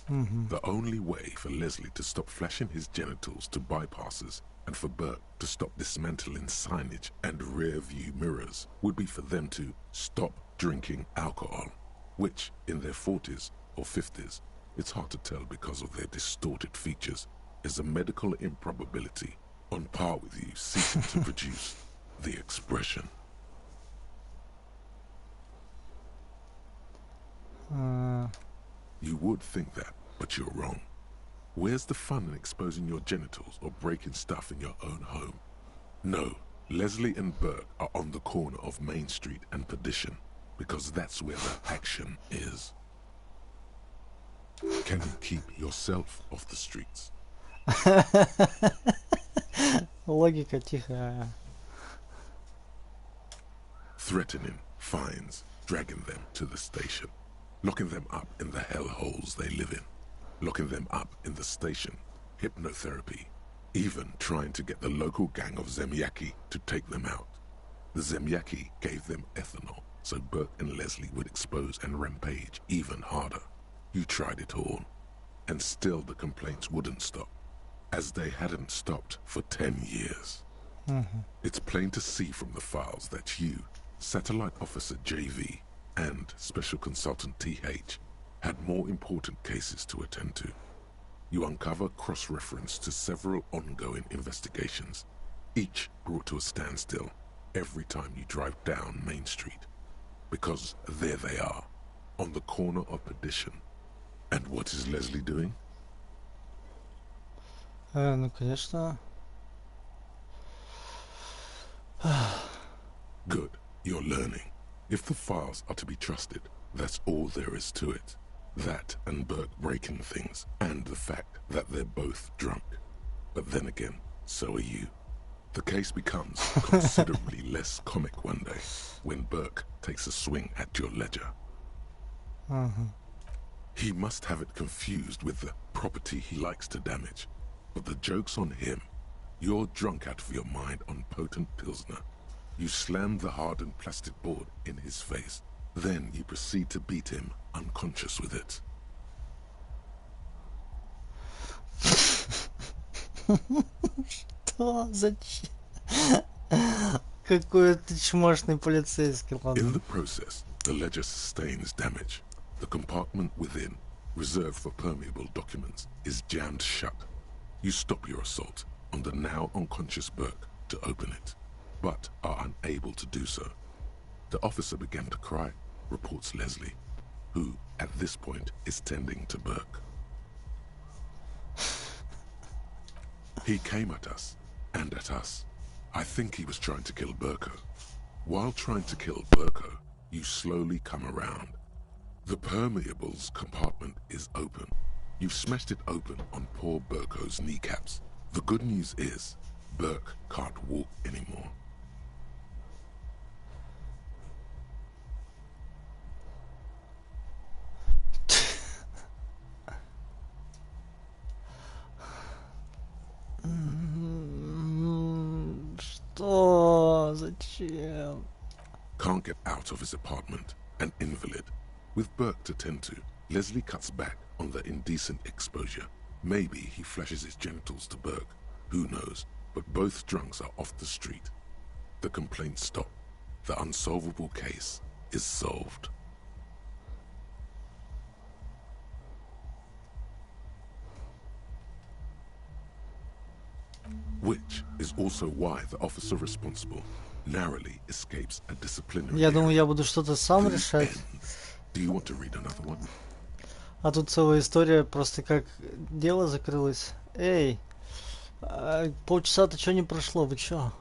The only way for Leslie to stop flashing his genitals to bypassers and for Burke to stop dismantling signage and rear-view mirrors would be for them to stop drinking alcohol, which, in their 40s or 50s, it's hard to tell because of their distorted features, is a medical improbability on par with you ceasing to produce the expression. You would think that, but you're wrong. Where's the fun in exposing your genitals or breaking stuff in your own home? No, Leslie and Burke are on the corner of Main Street and Perdition, because that's where the action is. Can you keep yourself off the streets? Логика тихая. Threatening fines, dragging them to the station, locking them up in the hellholes they live in, locking them up in the station, hypnotherapy, even trying to get the local gang of Zemyaki to take them out. The Zemyaki gave them ethanol, so Burke and Leslie would expose and rampage even harder. You tried it all, and still the complaints wouldn't stop, as they hadn't stopped for 10 years. It's plain to see from the files that you, Satellite Officer JV, and Special Consultant TH had more important cases to attend to. You uncover cross-reference to several ongoing investigations, each brought to a standstill every time you drive down Main Street. Because there they are, on the corner of Perdition. And what is Leslie doing? Ну, конечно. Good, you're learning. If the files are to be trusted, that's all there is to it. That and Burke breaking things, and the fact that they're both drunk. But then again, so are you. The case becomes considerably less comic one day when Burke takes a swing at your ledger. He must have it confused with the property he likes to damage. But the joke's on him. You're drunk out of your mind on potent Pilsner. You slam the hardened plastic board in his face. Then you proceed to beat him unconscious with it. Что? Зачем? Какой ты чмошный полицейский, ладно. In the process, the ledger sustains damage. The compartment within, reserved for permeable documents, is jammed shut. You stop your assault on the now unconscious Burke to open it, but are unable to do so. The officer began to cry, reports Leslie, who, at this point, is tending to Burke. He came at us, and at us. I think he was trying to kill Burko. While trying to kill Burko, you slowly come around. The permeables compartment is open. You've smashed it open on poor Burko's kneecaps. The good news is, Burke can't walk anymore. Что? Зачем? Can't get out of his apartment, an invalid. With Burke to tend to, Leslie cuts back on the indecent exposure. Maybe he flashes his genitals to Burke. Who knows? But both drunks are off the street. The complaints stop. The unsolvable case is solved. Which is also why the officer responsible narrowly escapes a disciplinary. Я думаю, я буду что-то сам The решать. end. Do you want to read another one? А тут целая история, просто как дело закрылось. Эй, полчаса-то что не прошло, вы чё?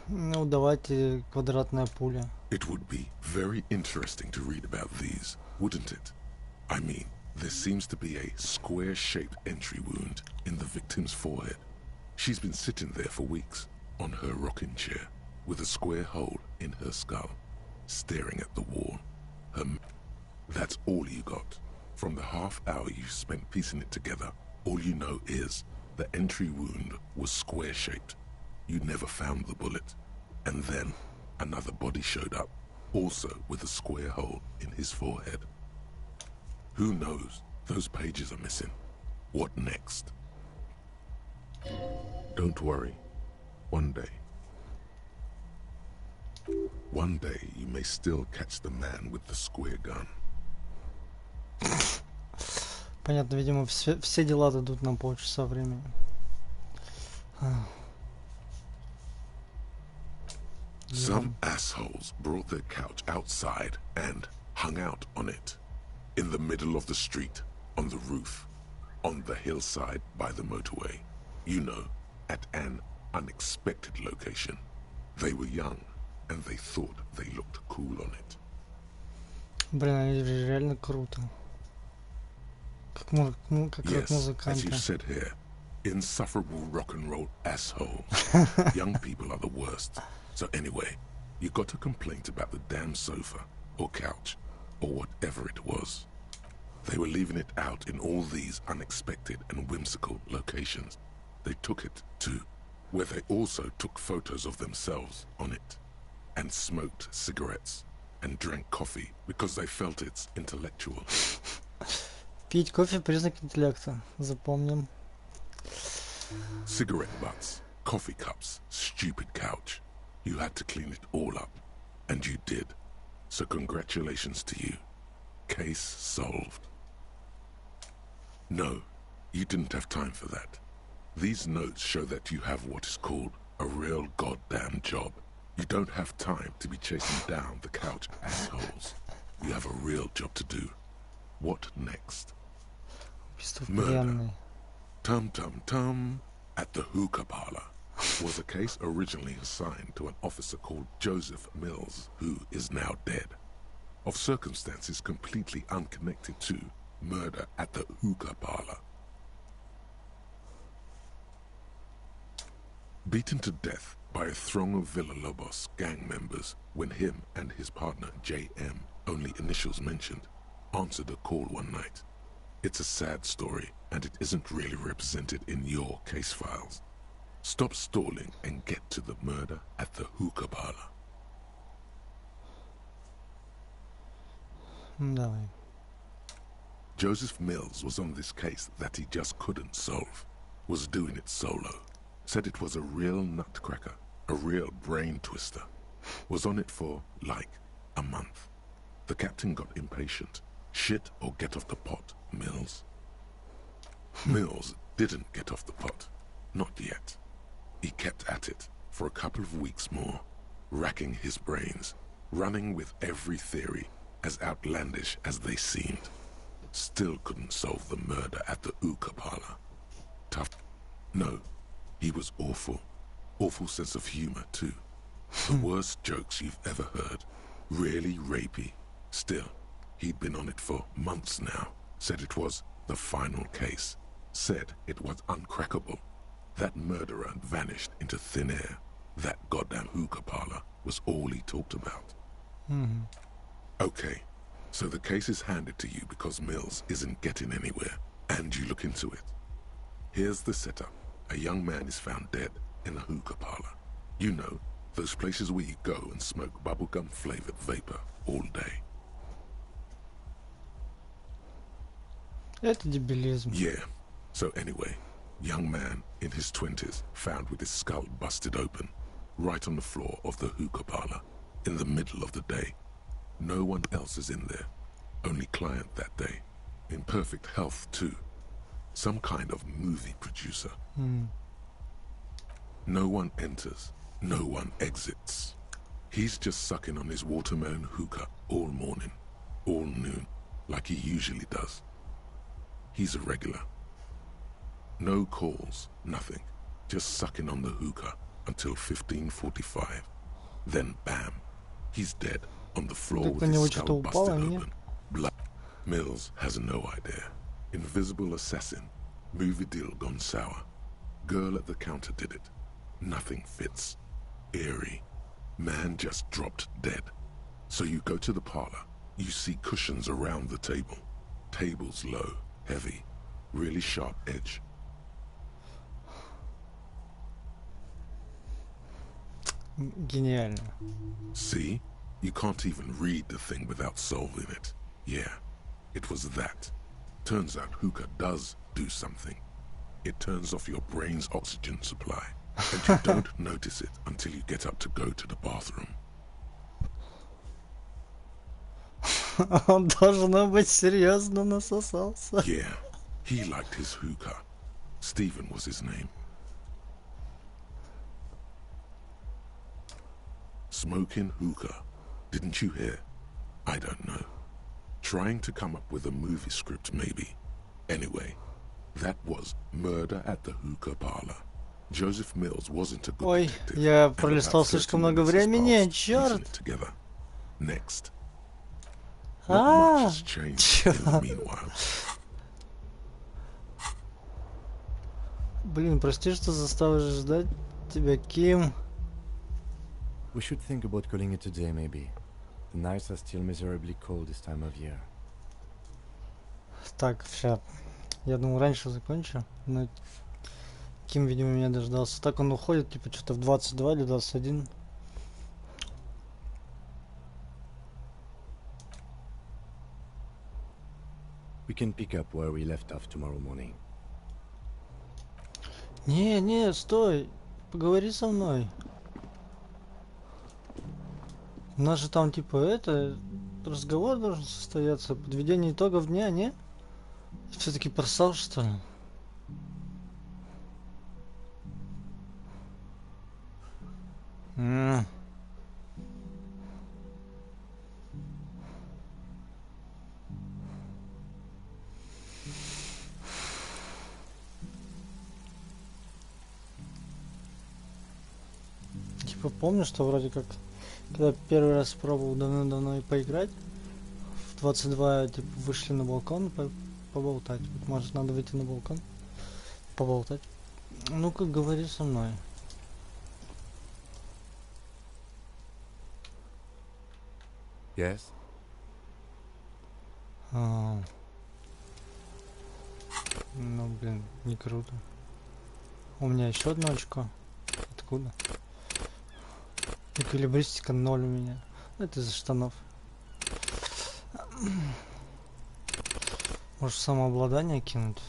Ну, давайте квадратная пуля. It would be very interesting to read about these, wouldn't it? I mean, there seems to be a square-shaped entry wound in the victim's forehead. She's been sitting there for weeks, on her rocking chair, with a square hole in her skull, staring at the wall. That's all you got. From the half hour you spent piecing it together, all you know is the entry wound was square-shaped. You never found the bullet. And then another body showed up, also with a square hole in his forehead. Who knows? Those pages are missing. What next? Don't worry. One day you may still catch the man with the square gun. Понятно, видимо, все дела дадут нам полчаса времени. Some assholes brought their couch outside and hung out on it. In the middle of the street, on the roof, on the hillside by the motorway. You know, at an unexpected location. They were young, and they thought they looked cool on it. Блин, они реально круто. Как Yes, музыканты. as you said here, insufferable rock and roll assholes. Young people are the worst. So anyway, you got a complaint about the damn sofa, or couch, or whatever it was. They were leaving it out in all these unexpected and whimsical locations. They took it to where they also took photos of themselves on it, and smoked cigarettes, and drank coffee because they felt it's intellectual. Пить кофе — признак интеллекта. Запомним. Cigarette butts, coffee cups, stupid couch. You had to clean it all up, and you did. So congratulations to you. Case solved. No, you didn't have time for that. These notes show that you have what is called a real goddamn job. You don't have time to be chasing down the couch assholes. You have a real job to do. What next? Murder. Tum-tum-tum at the hookah parlor was a case originally assigned to an officer called Joseph Mills, who is now dead, of circumstances completely unconnected to murder at the hookah parlor. Beaten to death by a throng of Villalobos gang members when him and his partner J.M., only initials mentioned, answered a call one night. It's a sad story, and it isn't really represented in your case files. Stop stalling and get to the murder at the hookah parlor. Давай. Joseph Mills was on this case that he just couldn't solve. Was doing it solo. Said it was a real nutcracker, a real brain twister. Was on it for, like, a month. The captain got impatient. Shit or get off the pot, Mills. Mills didn't get off the pot. Not yet. He kept at it for a couple of weeks more, racking his brains, running with every theory, as outlandish as they seemed. Still couldn't solve the murder at the hookah parlor. Tough. No, he was awful. Awful sense of humor, too. The worst jokes you've ever heard. Really rapey. Still, he'd been on it for months now. Said it was the final case. Said it was uncrackable. That murderer vanished into thin air. That goddamn hookah parlor was all he talked about. Okay, so the case is handed to you because Mills isn't getting anywhere, and you look into it. Here's the setup. A young man is found dead in a hookah parlor. You know, those places where you go and smoke bubblegum-flavored vapor all day. Это дебилизм. Yeah. So anyway, young man in his 20s found with his skull busted open, right on the floor of the hookah parlor, in the middle of the day. No one else is in there. Only client that day. In perfect health, too. Some kind of movie producer. No one enters. No one exits. He's just sucking on his watermelon hookah all morning, all noon, like he usually does. He's a regular. No calls, nothing. Just sucking on the hookah until 15:45. Then bam, He's dead on the floor Так with на his него skull что-то упало, busted не? open. Blood. Mills has no idea. Invisible assassin. Movie deal gone sour. Girl at the counter did it. Nothing fits. Eerie. Man just dropped dead. So you go to the parlor. You see cushions around the table. Table's low, heavy, really sharp edge. Гениально. See? You can't even read the thing without solving it. Yeah, it was that. Turns out hookah does do something. It turns off your brain's oxygen supply. And you don't notice it until you get up to go to the bathroom. Он должно быть серьезно насосался. Yeah, he liked his hookah. Stephen was his name. Smoking hookah. Didn't you hear? I don't know. Trying to come up with a movie script, maybe. Anyway, that was Murder at the Hookah Parlor. Joseph Mills wasn't a good Ой, detective. я and пролистал about 30 слишком много minutes has времени, passed черт! piecing it together. Next. Not much has changed in the черт. meanwhile. Блин, прости, что заставишь ждать тебя, Ким. We should think about calling it a day, maybe. The nights are still miserably cold this time of year. Так, сейчас. Я думал, раньше закончу, но Ким, видимо, меня дождался. Так он уходит, типа, что-то в 22 или 21. We can pick up where we left off tomorrow morning. Не, стой. Поговори со мной. У нас же там, типа, разговор должен состояться. Подведение итогов дня, не? Все-таки просал, что ли? Типа, помню, что вроде как, когда первый раз пробовал давно-давно и поиграть, в 22, типа, вышли на балкон поболтать. Вот, может, надо выйти на балкон, поболтать. Ну-ка, говори со мной. Yes? Ну, блин, не круто. У меня еще одно очко. Откуда? Эквилибристика 0 у меня. Это из-за штанов. Может, самообладание кинуть?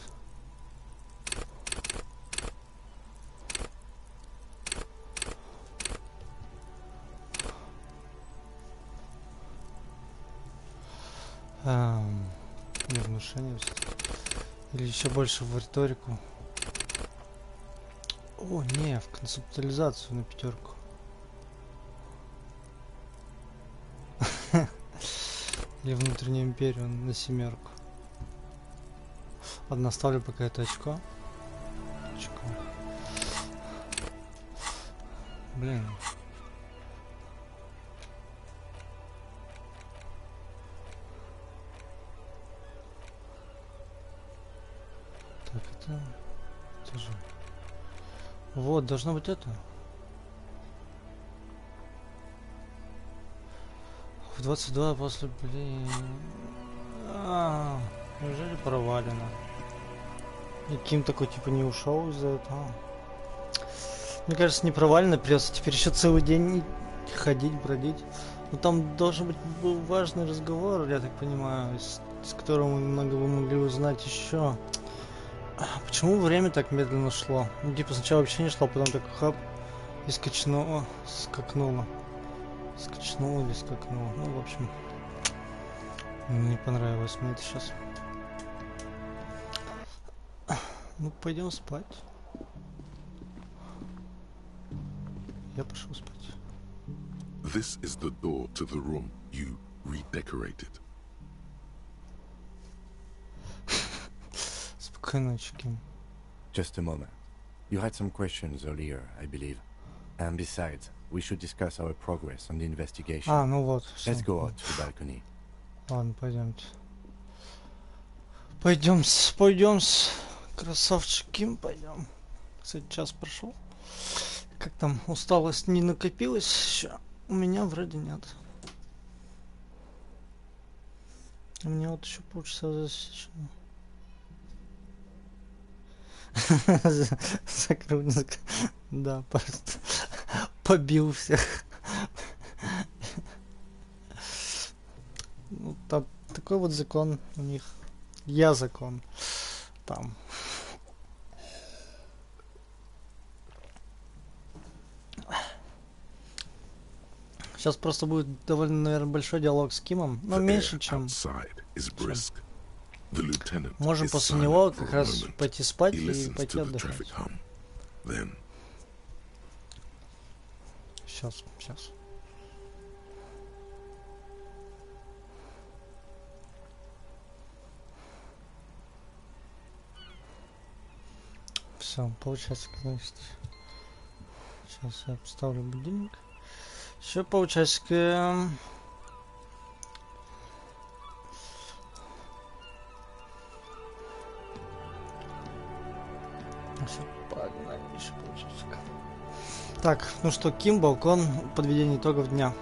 Не внушение все-таки. Или еще больше в риторику. О, не, в концептуализацию на 5. Или внутреннюю империю на 7. Ладно, ставлю пока это очко. Блин. Так, это тоже. Вот, должно быть это. В 22 после, блин. Неужели провалено? И Ким такой типа не ушел из-за этого. Мне кажется, не провалено, придется теперь еще целый день ходить, бродить. Но там должен быть был важный разговор, я так понимаю, с которым мы много бы могли узнать еще. Почему время так медленно шло? Ну, типа сначала вообще не шло, потом так хап и скачнуло. Скачнуло или скакнуло. Ну, в общем, не понравилось мне это сейчас. Ну, пойдем спать. Я пошел спать. This is the door to the room you redecorated. Спокойной ночи, Ким. Just a moment. You had some questions earlier, I believe. And besides, we should discuss our progress on the investigation. А, ну вот. Всё. Let's go out to the balcony. Ладно, пойдемте. Пойдем, красавчик Ким, пойдем. Кстати, час прошел. Как там, усталость не накопилась еще? У меня вроде нет. У меня вот еще полчаса засечено. Закрыл несколько. Да, просто побил всех. Ну, там такой вот закон у них. Я закон. Там. Сейчас просто будет довольно, наверное, большой диалог с Кимом. Но меньше, чем... Можем после него как раз пойти спать и пойти отдыхать. Сейчас. Все, получается, значит. Сейчас я поставлю будильник. Еще полчасика. Все, погнали, еще полчасика. Так, ну что, Ким, балкон, подведение итогов дня.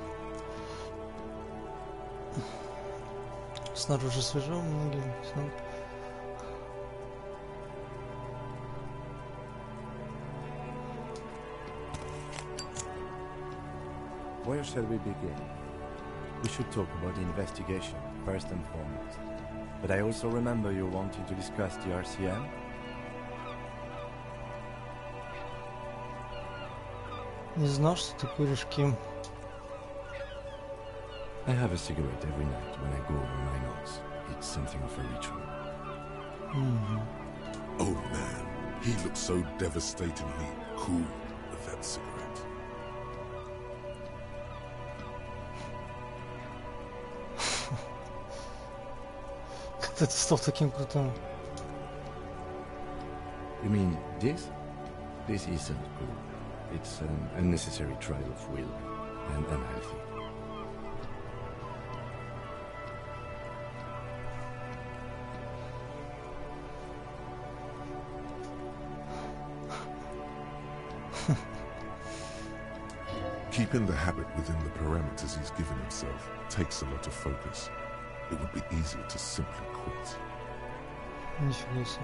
Снаружи свежо, многие. Where shall we begin? We should talk about the investigation, first and foremost. But I also remember you wanting to discuss the RCM? Не знал, что ты куришь, Ким. I have a cigarette every night when I go over my notes. It's something of a ritual. Oh man, he looked so devastatingly cool with that cigarette. Как ты стал таким крутым? You mean this? This isn't cool. It's an unnecessary trial of will and unhealthy. Keeping the habit within the parameters he's given himself takes a lot of focus. It would be easy to simply quit. Нифига себе.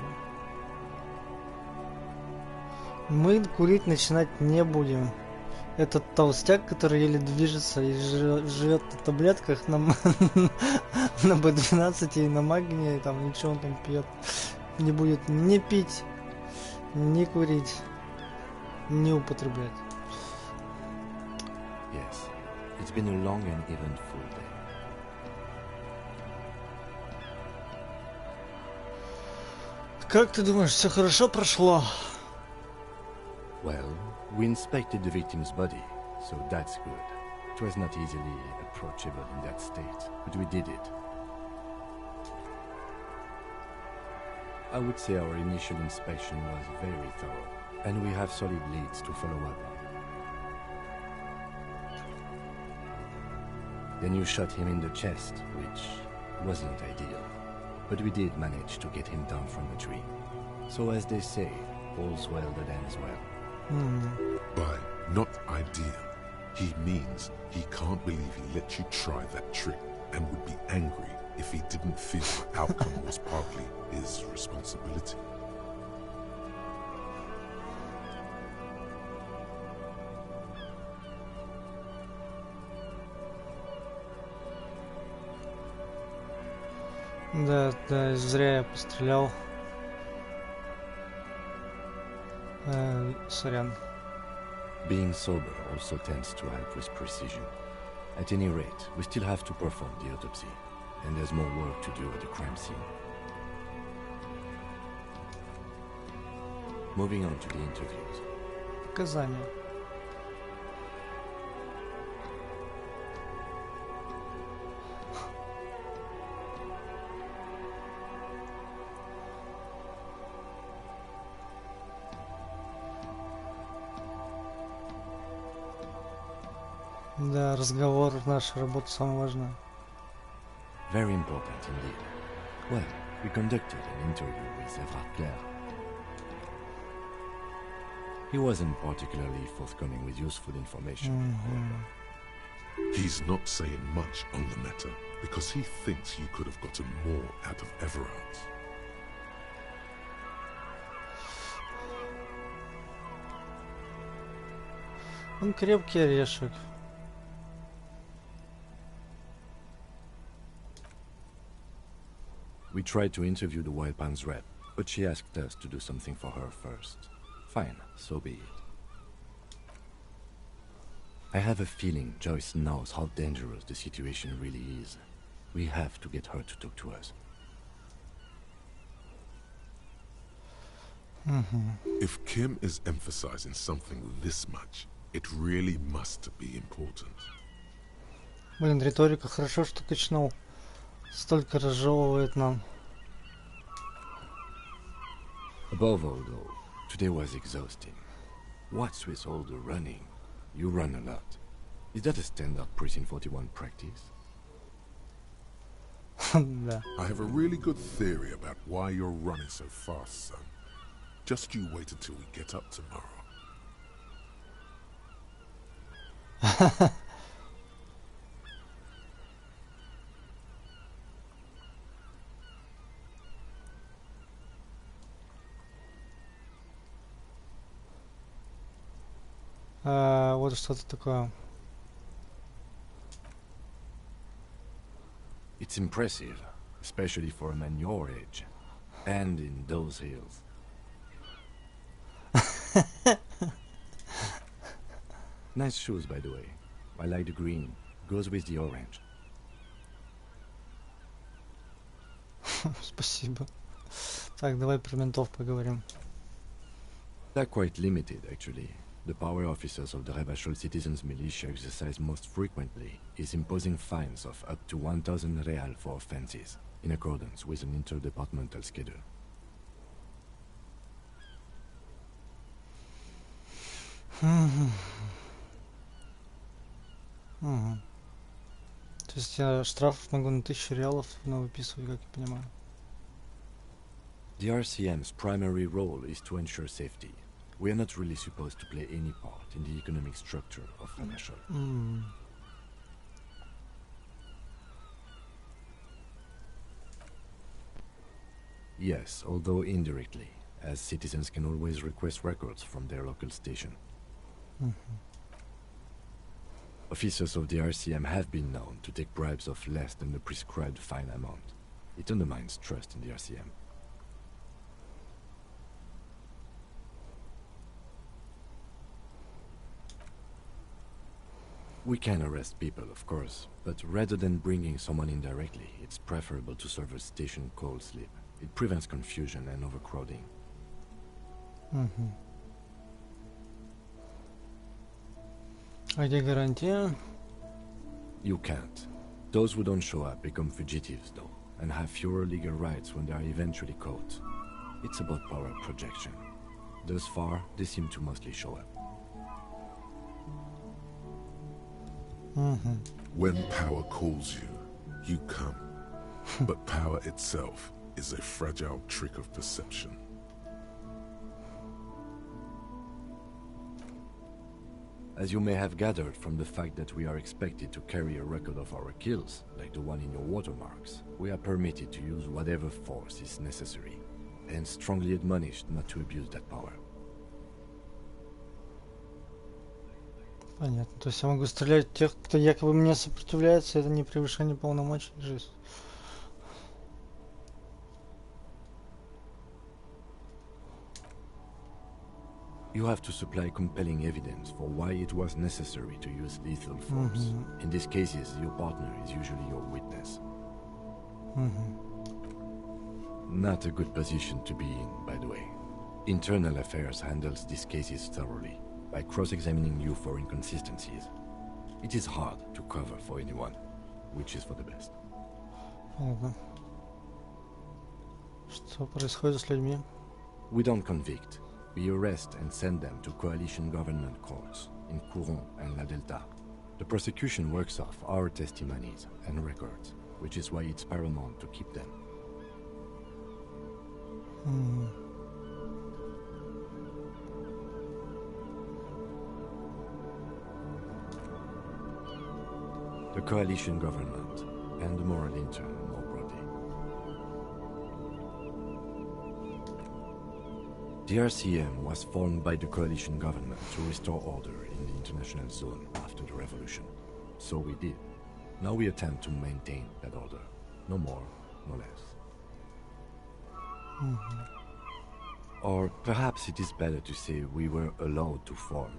Мы курить начинать не будем. Этот толстяк, который еле движется и живет на таблетках на B12 и на магнии, там ничего он там пьет. Не будет ни пить, ни курить, ни употреблять. Yes, it's been a long and eventful day. Как ты думаешь, все хорошо прошло? Well, we inspected the victim's body, so that's good. It was not easily approachable in that state, but we did it. I would say our initial inspection was very thorough, and we have solid leads to follow up on. Then you shot him in the chest, which wasn't ideal, but we did manage to get him down from the tree. So as they say, all's well that ends well. By not ideal, he means he can't believe he let you try that trick and would be angry if he didn't feel the outcome was partly his responsibility. Да, зря я пострелял. Сорян. Being sober also tends to help with precision. At any rate, we still have to perform the autopsy, and there's more work to do at the crime scene. Moving on to the interviews. Показания. Да, разговор, наша работа самая важная. Very important indeed. Well, we conducted an interview with Everard Clare. He wasn't particularly forthcoming with useful information. He's not saying much on the matter because he thinks you could have gotten more out of Everard's. Он крепкий орешек. We tried to interview the Wild Pines rep, but she asked us to do something for her first. Fine, so be it. I have a feeling Joyce knows how dangerous the situation really is. We have to get her to talk to us. If Kim is emphasizing something this much, it really must be important. Блин, риторика хорошо, что качнул. Столько разжевывает нам. Above all, though, today was exhausting. What's with all the running? You run a lot. Is that a standard Precinct 41 practice? Да. I have a really good theory about why you're running so fast, son. Just you wait until we get up tomorrow. Вот что-то такое. It's impressive, especially for a man your age. And in those hills. Nice shoes, by the way. I like the green. Goes with the orange. Спасибо. Так, давай про ментов поговорим. They're quite limited, actually. The power officers of the Rebachol Citizens Militia exercise most frequently is imposing fines of up to 1,000 real for offenses, in accordance with an interdepartmental schedule. То есть я штраф могу на 1000 реалов выписывать, как я понимаю. The RCM's primary role is to ensure safety. We are not really supposed to play any part in the economic structure of Rebachol. Yes, although indirectly, as citizens can always request records from their local station. Officers of the RCM have been known to take bribes of less than the prescribed fine amount. It undermines trust in the RCM. We can arrest people, of course, but rather than bringing someone in directly, it's preferable to serve a station call slip. It prevents confusion and overcrowding. А где гарантия? You can't. Those who don't show up become fugitives, though, and have fewer legal rights when they are eventually caught. It's about power projection. Thus far, they seem to mostly show up. When power calls you, you come. But power itself is a fragile trick of perception. As you may have gathered from the fact that we are expected to carry a record of our kills, like the one in your watermarks, we are permitted to use whatever force is necessary, and strongly admonished not to abuse that power. Понятно. То есть я могу стрелять в тех, кто якобы мне сопротивляется, это не превышение полномочий, жизнь. You have to supply compelling evidence for why it was necessary to use lethal force. In these cases, your partner is usually your witness. Not a good position to be in, by the way. Internal Affairs handles these cases thoroughly, by cross-examining you for inconsistencies. It is hard to cover for anyone, which is for the best. Понятно. Что происходит с людьми? We don't convict. We arrest and send them to coalition government courts in Courant and La Delta. The prosecution works off our testimonies and records, which is why it's paramount to keep them. The coalition government and the moral intern more broadly. The RCM was formed by the coalition government to restore order in the international zone after the revolution. So we did. Now we attempt to maintain that order. No more, no less. Or perhaps it is better to say we were allowed to form.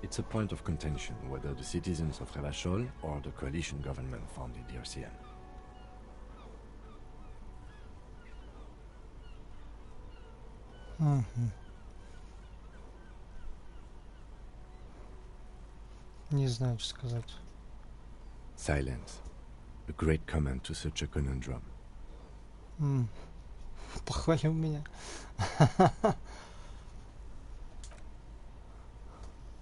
It's a point of contention whether the citizens of Revachol or the coalition government founded the RCM. Не знаю, что сказать. Silence. A great comment to such a conundrum. Похвалил меня.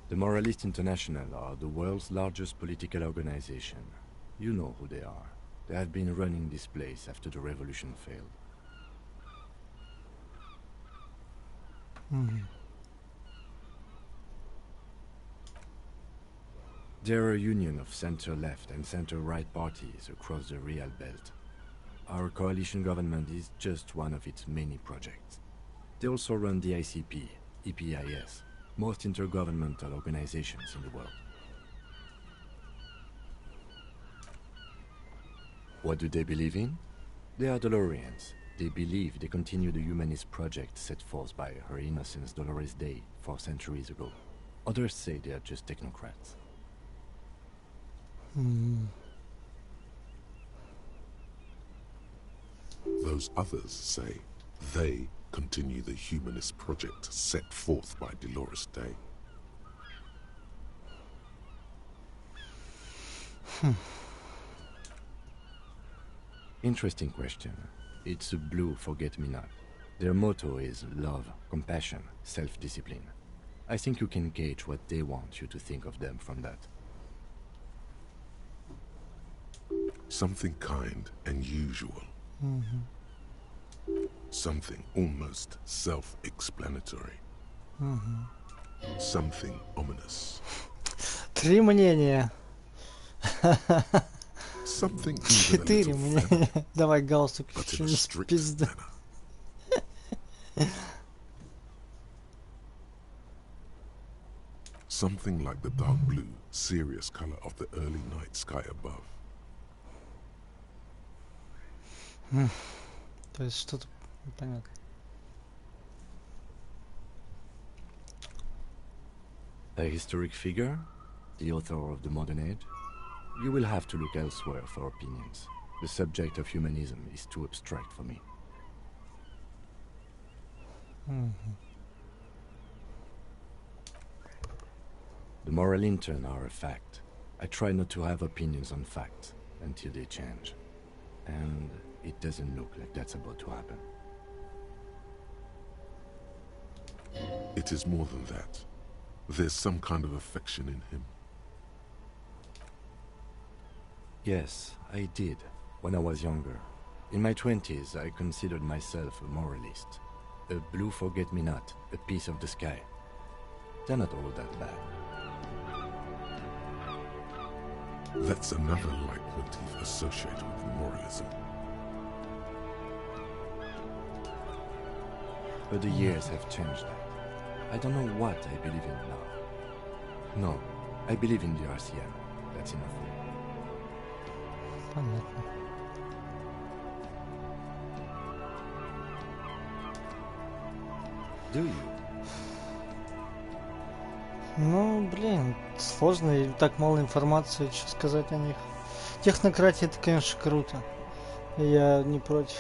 The Moralist International are the world's largest political organization. You know who they are. They have been running this place after the revolution failed. They're a union of center-left and center-right parties across the Real Belt. Our coalition government is just one of its many projects. They also run the ICP, EPIS, most intergovernmental organizations in the world. What do they believe in? They are Dolorians. They believe they continue the humanist project set forth by Her Innocence Dolores Day 4 centuries ago. Others say they are just technocrats. Those others say they continue the humanist project set forth by Dolores Day. Interesting question. It's a blue forget-me-not. Their motto is love, compassion, self-discipline. I think you can gauge what they want you to think of them from that. Something kind and usual. Something almost self-explanatory. Something ominous. 3 мнения. Something even a 4 little мнения. feminine, Давай галстук but еще in a не strict пизда. manner. Something like the dark blue, serious color of the early night sky above. То есть что-то непонятно. A historic figure? The author of the modern age? You will have to look elsewhere for opinions. The subject of humanism is too abstract for me. The moral intern are a fact. I try not to have opinions on facts until they change. And it doesn't look like that's about to happen. It is more than that. There's some kind of affection in him. Yes, I did, when I was younger. In my 20s, I considered myself a moralist. A blue forget-me-not, a piece of the sky. They're not all that bad. That's another leitmotif associated with moralism. But the years have changed that. I don't know what I believe in now. No, I believe in the RCM. That's enough. Понятно. Do you? Ну, блин, сложно, и так мало информации, что сказать о них. Технократия это, конечно, круто. Я не против.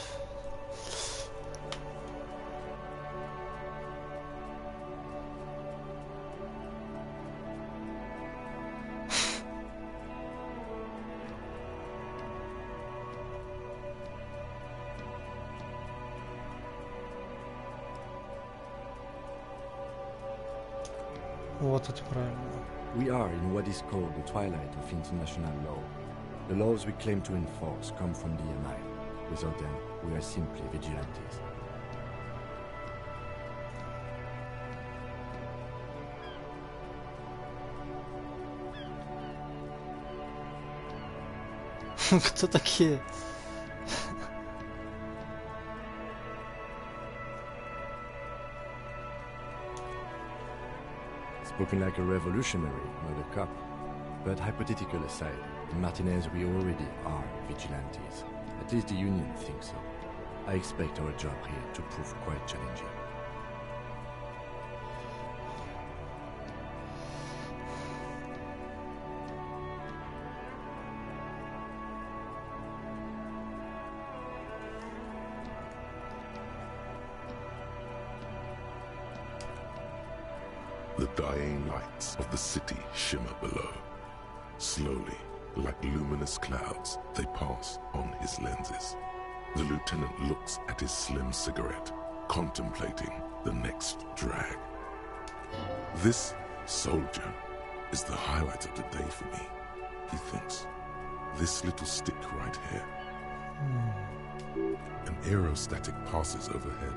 Вот это правильно. We are in what is called the twilight of international law. The laws we claim to enforce come from the MI. Without them, we are simply vigilantes. Кто такие? Spoken like a revolutionary, not a cop. But hypothetical aside, in Martinez we already are vigilantes. At least the Union thinks so. I expect our job here to prove quite challenging. The dying lights of the city shimmer below. Slowly, like luminous clouds, they pass on his lenses. The lieutenant looks at his slim cigarette, contemplating the next drag. This soldier is the highlight of the day for me, he thinks. This little stick right here. An aerostatic passes overhead,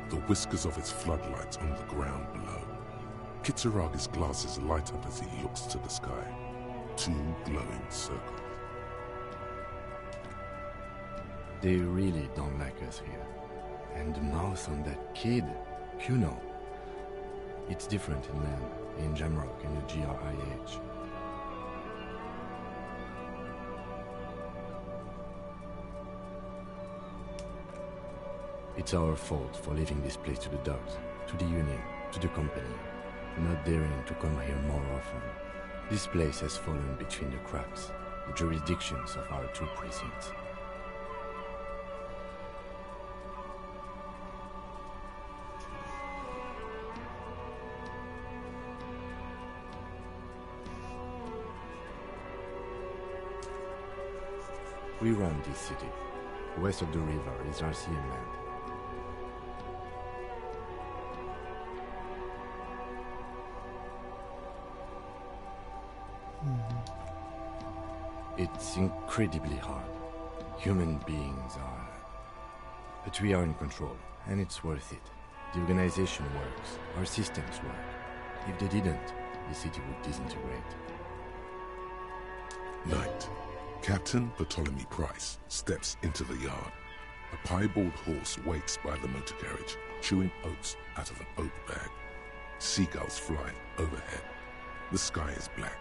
the whiskers of its floodlights on the ground below. Kitsuragi's glasses light up as he looks to the sky. Two glowing circles. They really don't like us here. And the mouth on that kid, Kuno. It's different in land, in Jamrock and the GRIH. It's our fault for leaving this place to the dogs, to the Union, to the company, not daring to come here more often. This place has fallen between the cracks, the jurisdictions of our two precincts. We run this city. West of the river is RCM land. It's incredibly hard. Human beings are... But we are in control, and it's worth it. The organization works, our systems work. If they didn't, the city would disintegrate. Night. Captain Bartholomew Price steps into the yard. A piebald horse waits by the motor carriage, chewing oats out of an oat bag. Seagulls fly overhead. The sky is black.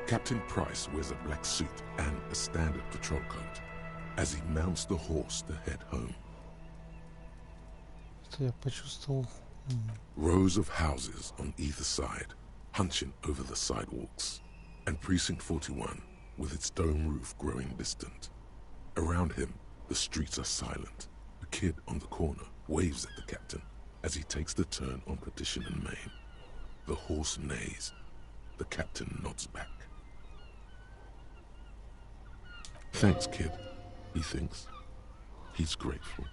Captain Price wears a black suit and a standard patrol coat as he mounts the horse to head home. Что я почувствовал? Rows of houses on either side, hunching over the sidewalks, and Precinct 41, with its dome roof growing distant. Around him, the streets are silent. A kid on the corner waves at the captain as he takes the turn on Petition and Main. The horse neighs. The captain nods back. Thanks, kid, he thinks. He's grateful.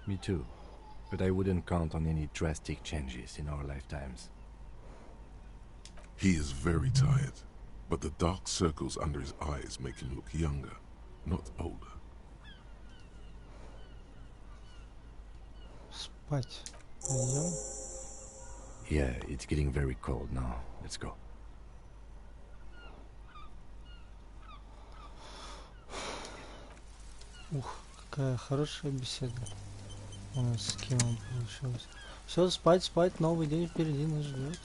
Me too. But I wouldn't count on any drastic changes in our lifetimes. He is very tired, but the dark circles under his eyes make him look younger, not older. Спать. Пойдем. Yeah, it's getting very cold now. Let's go. Ух, какая хорошая беседа у нас с Кимом получилась. Все, спать, спать, новый день впереди нас ждет.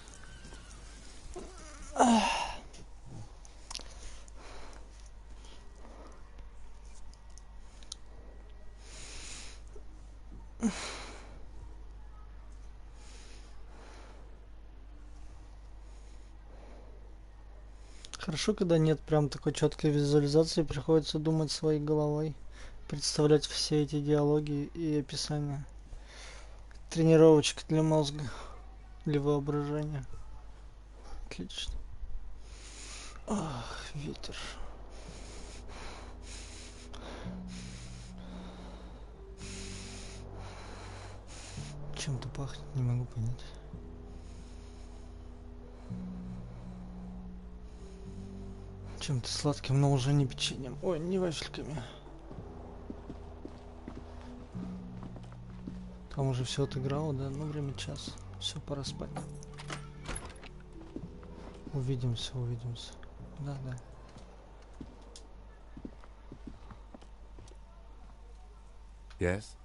Хорошо, когда нет прям такой четкой визуализации, приходится думать своей головой, представлять все эти диалоги и описания. Тренировочка для мозга, для воображения. Отлично. Ах, ветер. Чем-то пахнет, не могу понять. Чем-то сладким, но уже не печеньем. Ой, не вафельками. Там уже все отыграло, да? Ну, время час. Все, пора спать. Увидимся, увидимся. Да, да. Yes?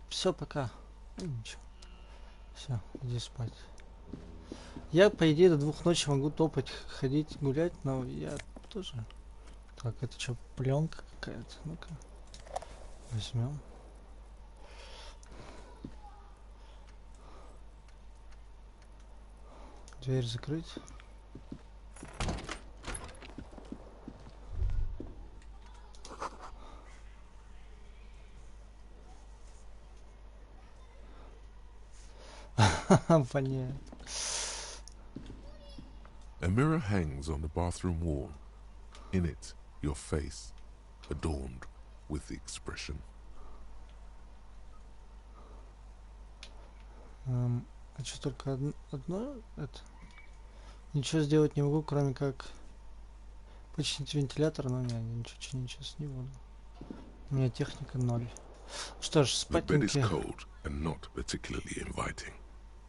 Все, пока. Ну, ничего. Все, иди спать. Я, по идее, до 2 ночи могу топать, ходить, гулять, но я тоже... Так, это что, пленка какая-то? Ну-ка. Возьмем. Дверь закрыть. Воняет. A mirror hangs on the bathroom wall. In it, your face, adorned with the expression. А что, только одно это? Ничего сделать не могу, кроме как починить вентилятор, но ничего чинить сейчас не буду. У меня техника 0. Что ж, The bed is спатеньки. cold and not particularly inviting,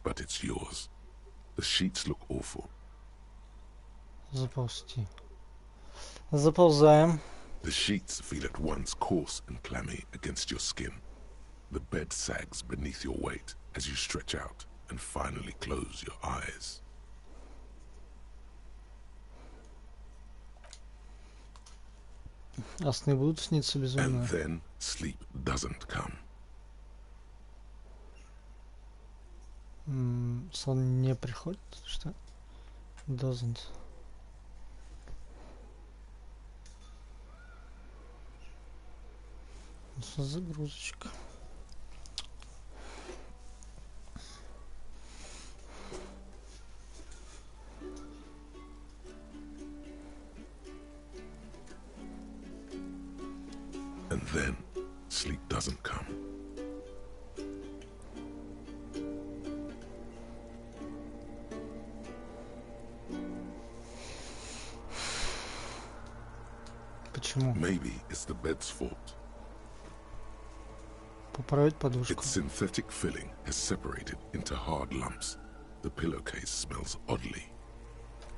but it's yours. The sheets look awful. Заползти. Заползаем. The sheets feel at once coarse and clammy against your skin. The bed sags beneath your weight as you stretch out and finally close your eyes. А сны будут сниться безумно. And then sleep doesn't come. Сон не приходит? Что? Doesn't. Загрузочка. And then sleep doesn't come. Почему? Maybe it's the bed's fault. Поправить подушку. Its synthetic filling has separated into hard lumps. The pillowcase smells oddly.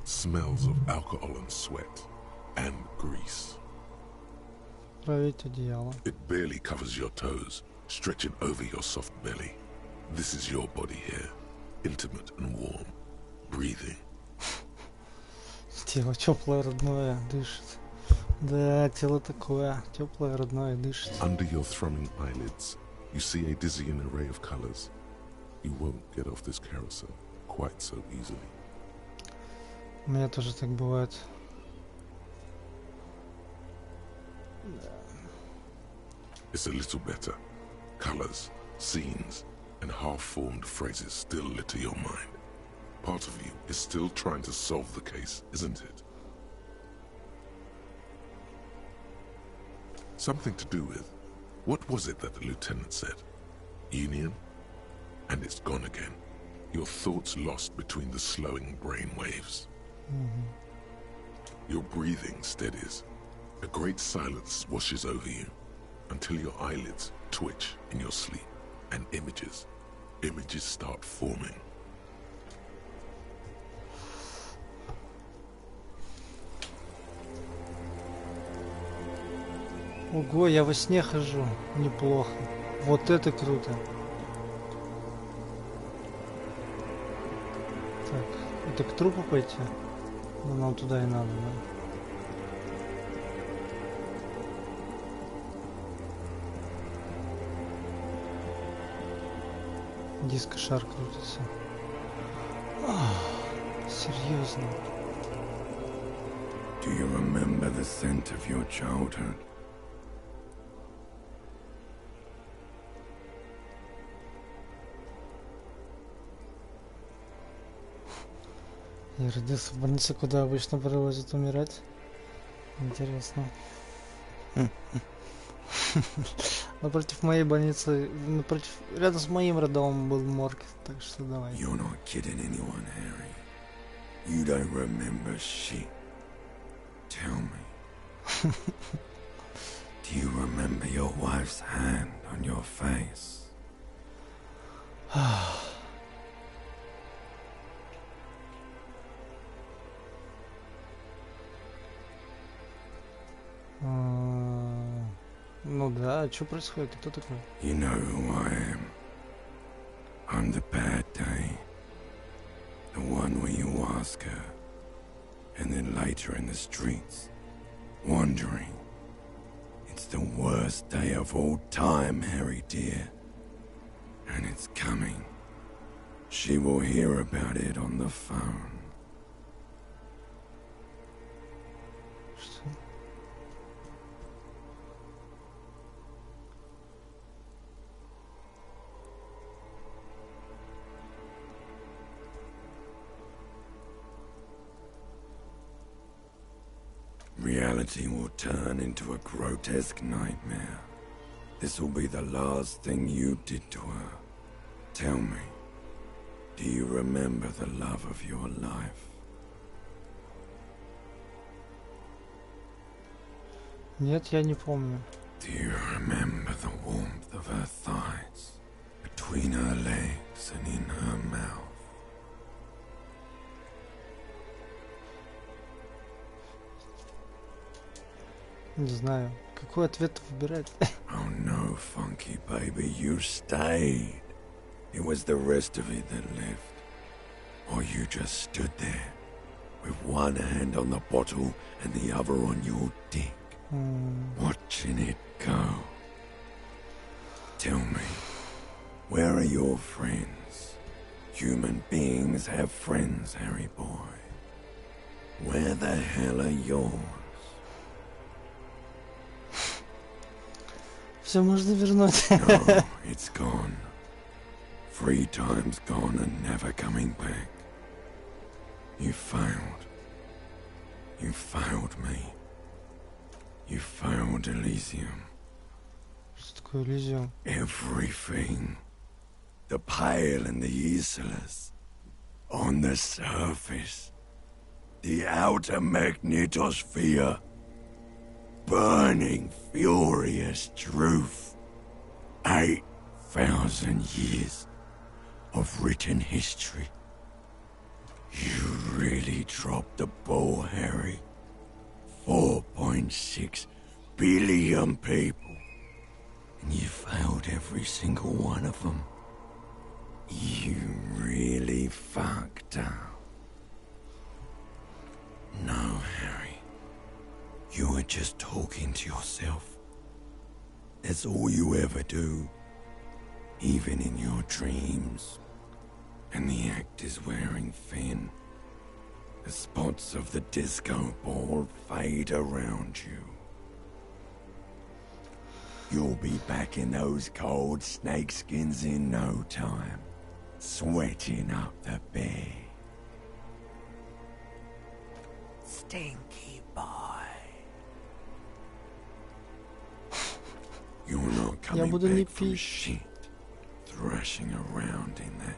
Smells of alcohol and sweat and grease. Поправить одеяло. It barely covers your toes, stretching over your soft belly. This is your body here, intimate and warm, breathing. Тело теплое, родное, дышит. Да, тело такое, теплое, родное, дышит. Under your thrumming eyelids, you see a dizzying array of colors. You won't get off this carousel quite so easily. У меня тоже так бывает. It's a little better. Colors, scenes, and half-formed phrases still litter your mind. Part of you is still trying to solve the case, isn't it? Something to do with, what was it that the lieutenant said? Union? And it's gone again. Your thoughts lost between the slowing brain waves. Your breathing steadies. A great silence washes over you until your eyelids twitch in your sleep and images start forming. Ого, я во сне хожу. Неплохо. Вот это круто. Так, это к трупу пойти? Ну, нам туда и надо, да? Диско-шар крутится. Серьезно. Do you remember the scent of your childhood? Я родился в больнице, куда обычно привозят умирать. Интересно. Напротив моей больницы, рядом с моим роддомом был морг, так что давай. You're not kidding anyone, Harry. You don't remember shit. Tell me. Do you remember your wife's hand on your face? Ну да, что происходит? Кто такой? You know who I am. I'm the bad day. The one where you ask her. And then later in the streets, wandering. It's the worst day of all time, Harry dear. And it's coming. She will hear about it on the phone. Что? Reality will turn into a grotesque nightmare. This will be the last thing you did to her. Tell me, do you remember the love of your life? Нет, я не помню. Do you remember the warmth of her thighs, between her legs and in her mouth? Не знаю. Какой ответ выбирать? Oh no, funky baby, you stayed. It was the rest of it that left. Or you just stood there, with one hand on the bottle and the other on your dick, watching it go. Tell me, where are your friends? Human beings have friends, Harry boy. Where the hell are yours? Все можно вернуть. No, it's gone. 3 times gone and never coming back. You failed. You failed me. You failed Elysium. Что такое Elysium? Everything. The pale and the useless. On the surface. The outer magnetosphere. Burning, furious truth. 8,000 years of written history. You really dropped the ball, Harry. 4.6 billion people. And you failed every single one of them. You really fucked up. No, Harry. You were just talking to yourself. That's all you ever do. Even in your dreams. And the act is wearing thin. The spots of the disco ball fade around you. You'll be back in those cold snakeskins in no time. Sweating up the bed. Stinky boy. You're not coming back from shit. Thrashing around in that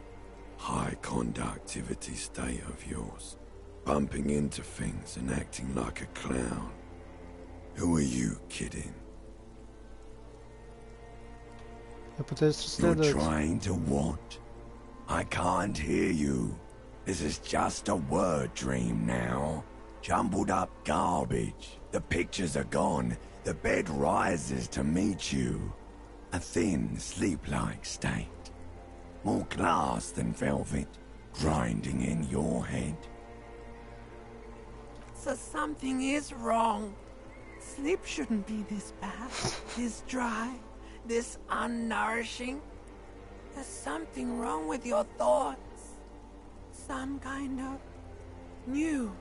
high conductivity state of yours. Bumping into things and acting like a clown. Who are you kidding? Я пытаюсь You're расследовать. trying to what? I can't hear you. This is just a word dream now. Jumbled up garbage. The pictures are gone. The bed rises to meet you. A thin, sleep-like state. More glass than velvet, grinding in your head. So something is wrong. Sleep shouldn't be this bad, this dry, this unnourishing. There's something wrong with your thoughts. Some kind of new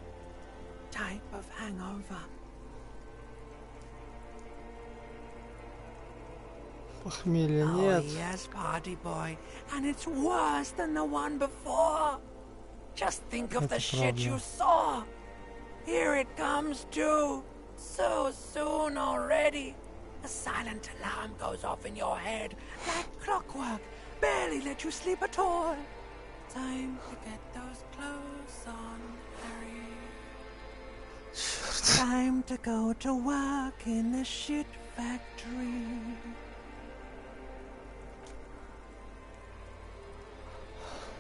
type of hangover. Похмелье Oh нет. yes, party boy. And it's worse than the one before. Just think of the shit you saw. Here it comes too. So soon already. A silent alarm goes off in your head like clockwork. Barely let you sleep at all. Time to get those clothes on, Harry. Time to go to work in the shit factory.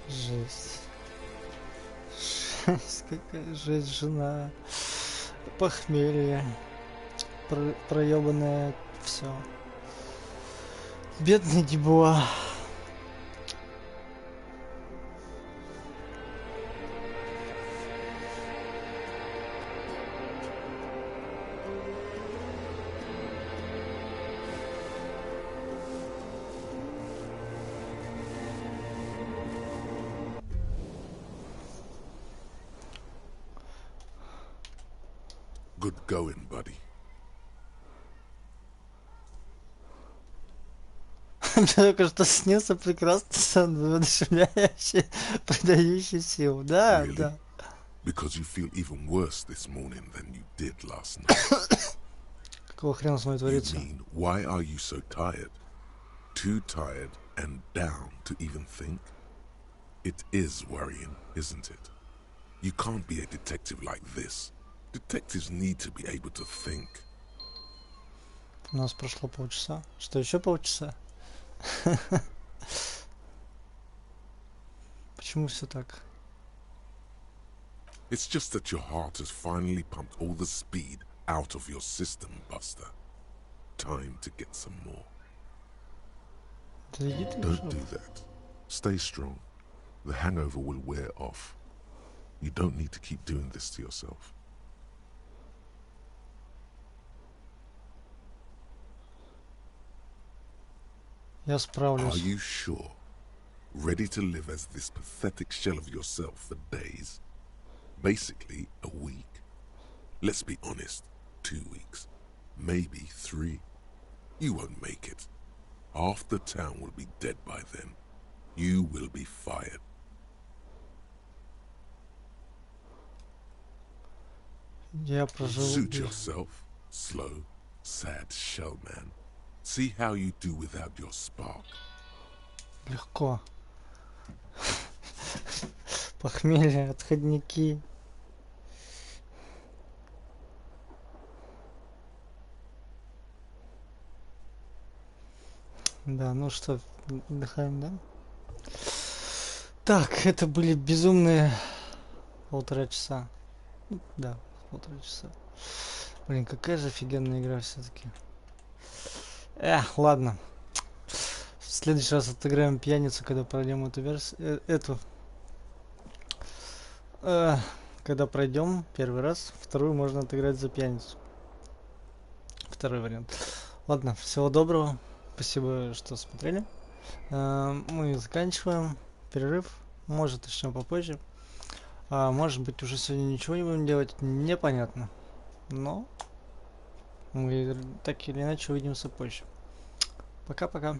Жесть. Жесть, какая жесть, жена. Похмелье. Проебанное все. Бедный Дебуа. Good going, buddy. Мне только что снился прекрасный сон, воодушевляющий, придающий сил. Да, Really? да. Because you feel even worse this morning than you did last night. Какого хрена с мной You творится? mean, why are you so tired? Too tired and down to even think? It is worrying, isn't it? You can't be a detective like this. Detectives need to be able to think. У нас прошло полчаса. Что, еще полчаса? Почему все так? It's just that your heart has finally pumped all the speed out of your system, Buster. Time to get some more. Да иди ты Don't уже. do that. Stay strong. The hangover will wear off. You don't need to keep doing this to yourself. Я Are справлюсь. you sure? Ready to live as this pathetic shell of yourself for days? Basically, a week. Let's be honest, 2 weeks. Maybe 3. You won't make it. Half the town will be dead by then. You will be fired. Я проживу. Suit yourself, slow, sad shell man. See how you do without your spark. Легко. Похмелье, отходники. Да, ну что, отдыхаем, да? Так, это были безумные 1,5 часа. Ну, да, 1,5 часа. Блин, какая же офигенная игра все-таки. Ладно. В следующий раз отыграем пьяницу, когда пройдем эту версию. Когда пройдем первый раз, вторую можно отыграть за пьяницу. Второй вариант. Ладно, всего доброго. Спасибо, что смотрели. Мы заканчиваем перерыв. Может, начнем попозже. Может быть, уже сегодня ничего не будем делать. Непонятно. Но мы так или иначе увидимся позже. Пока-пока.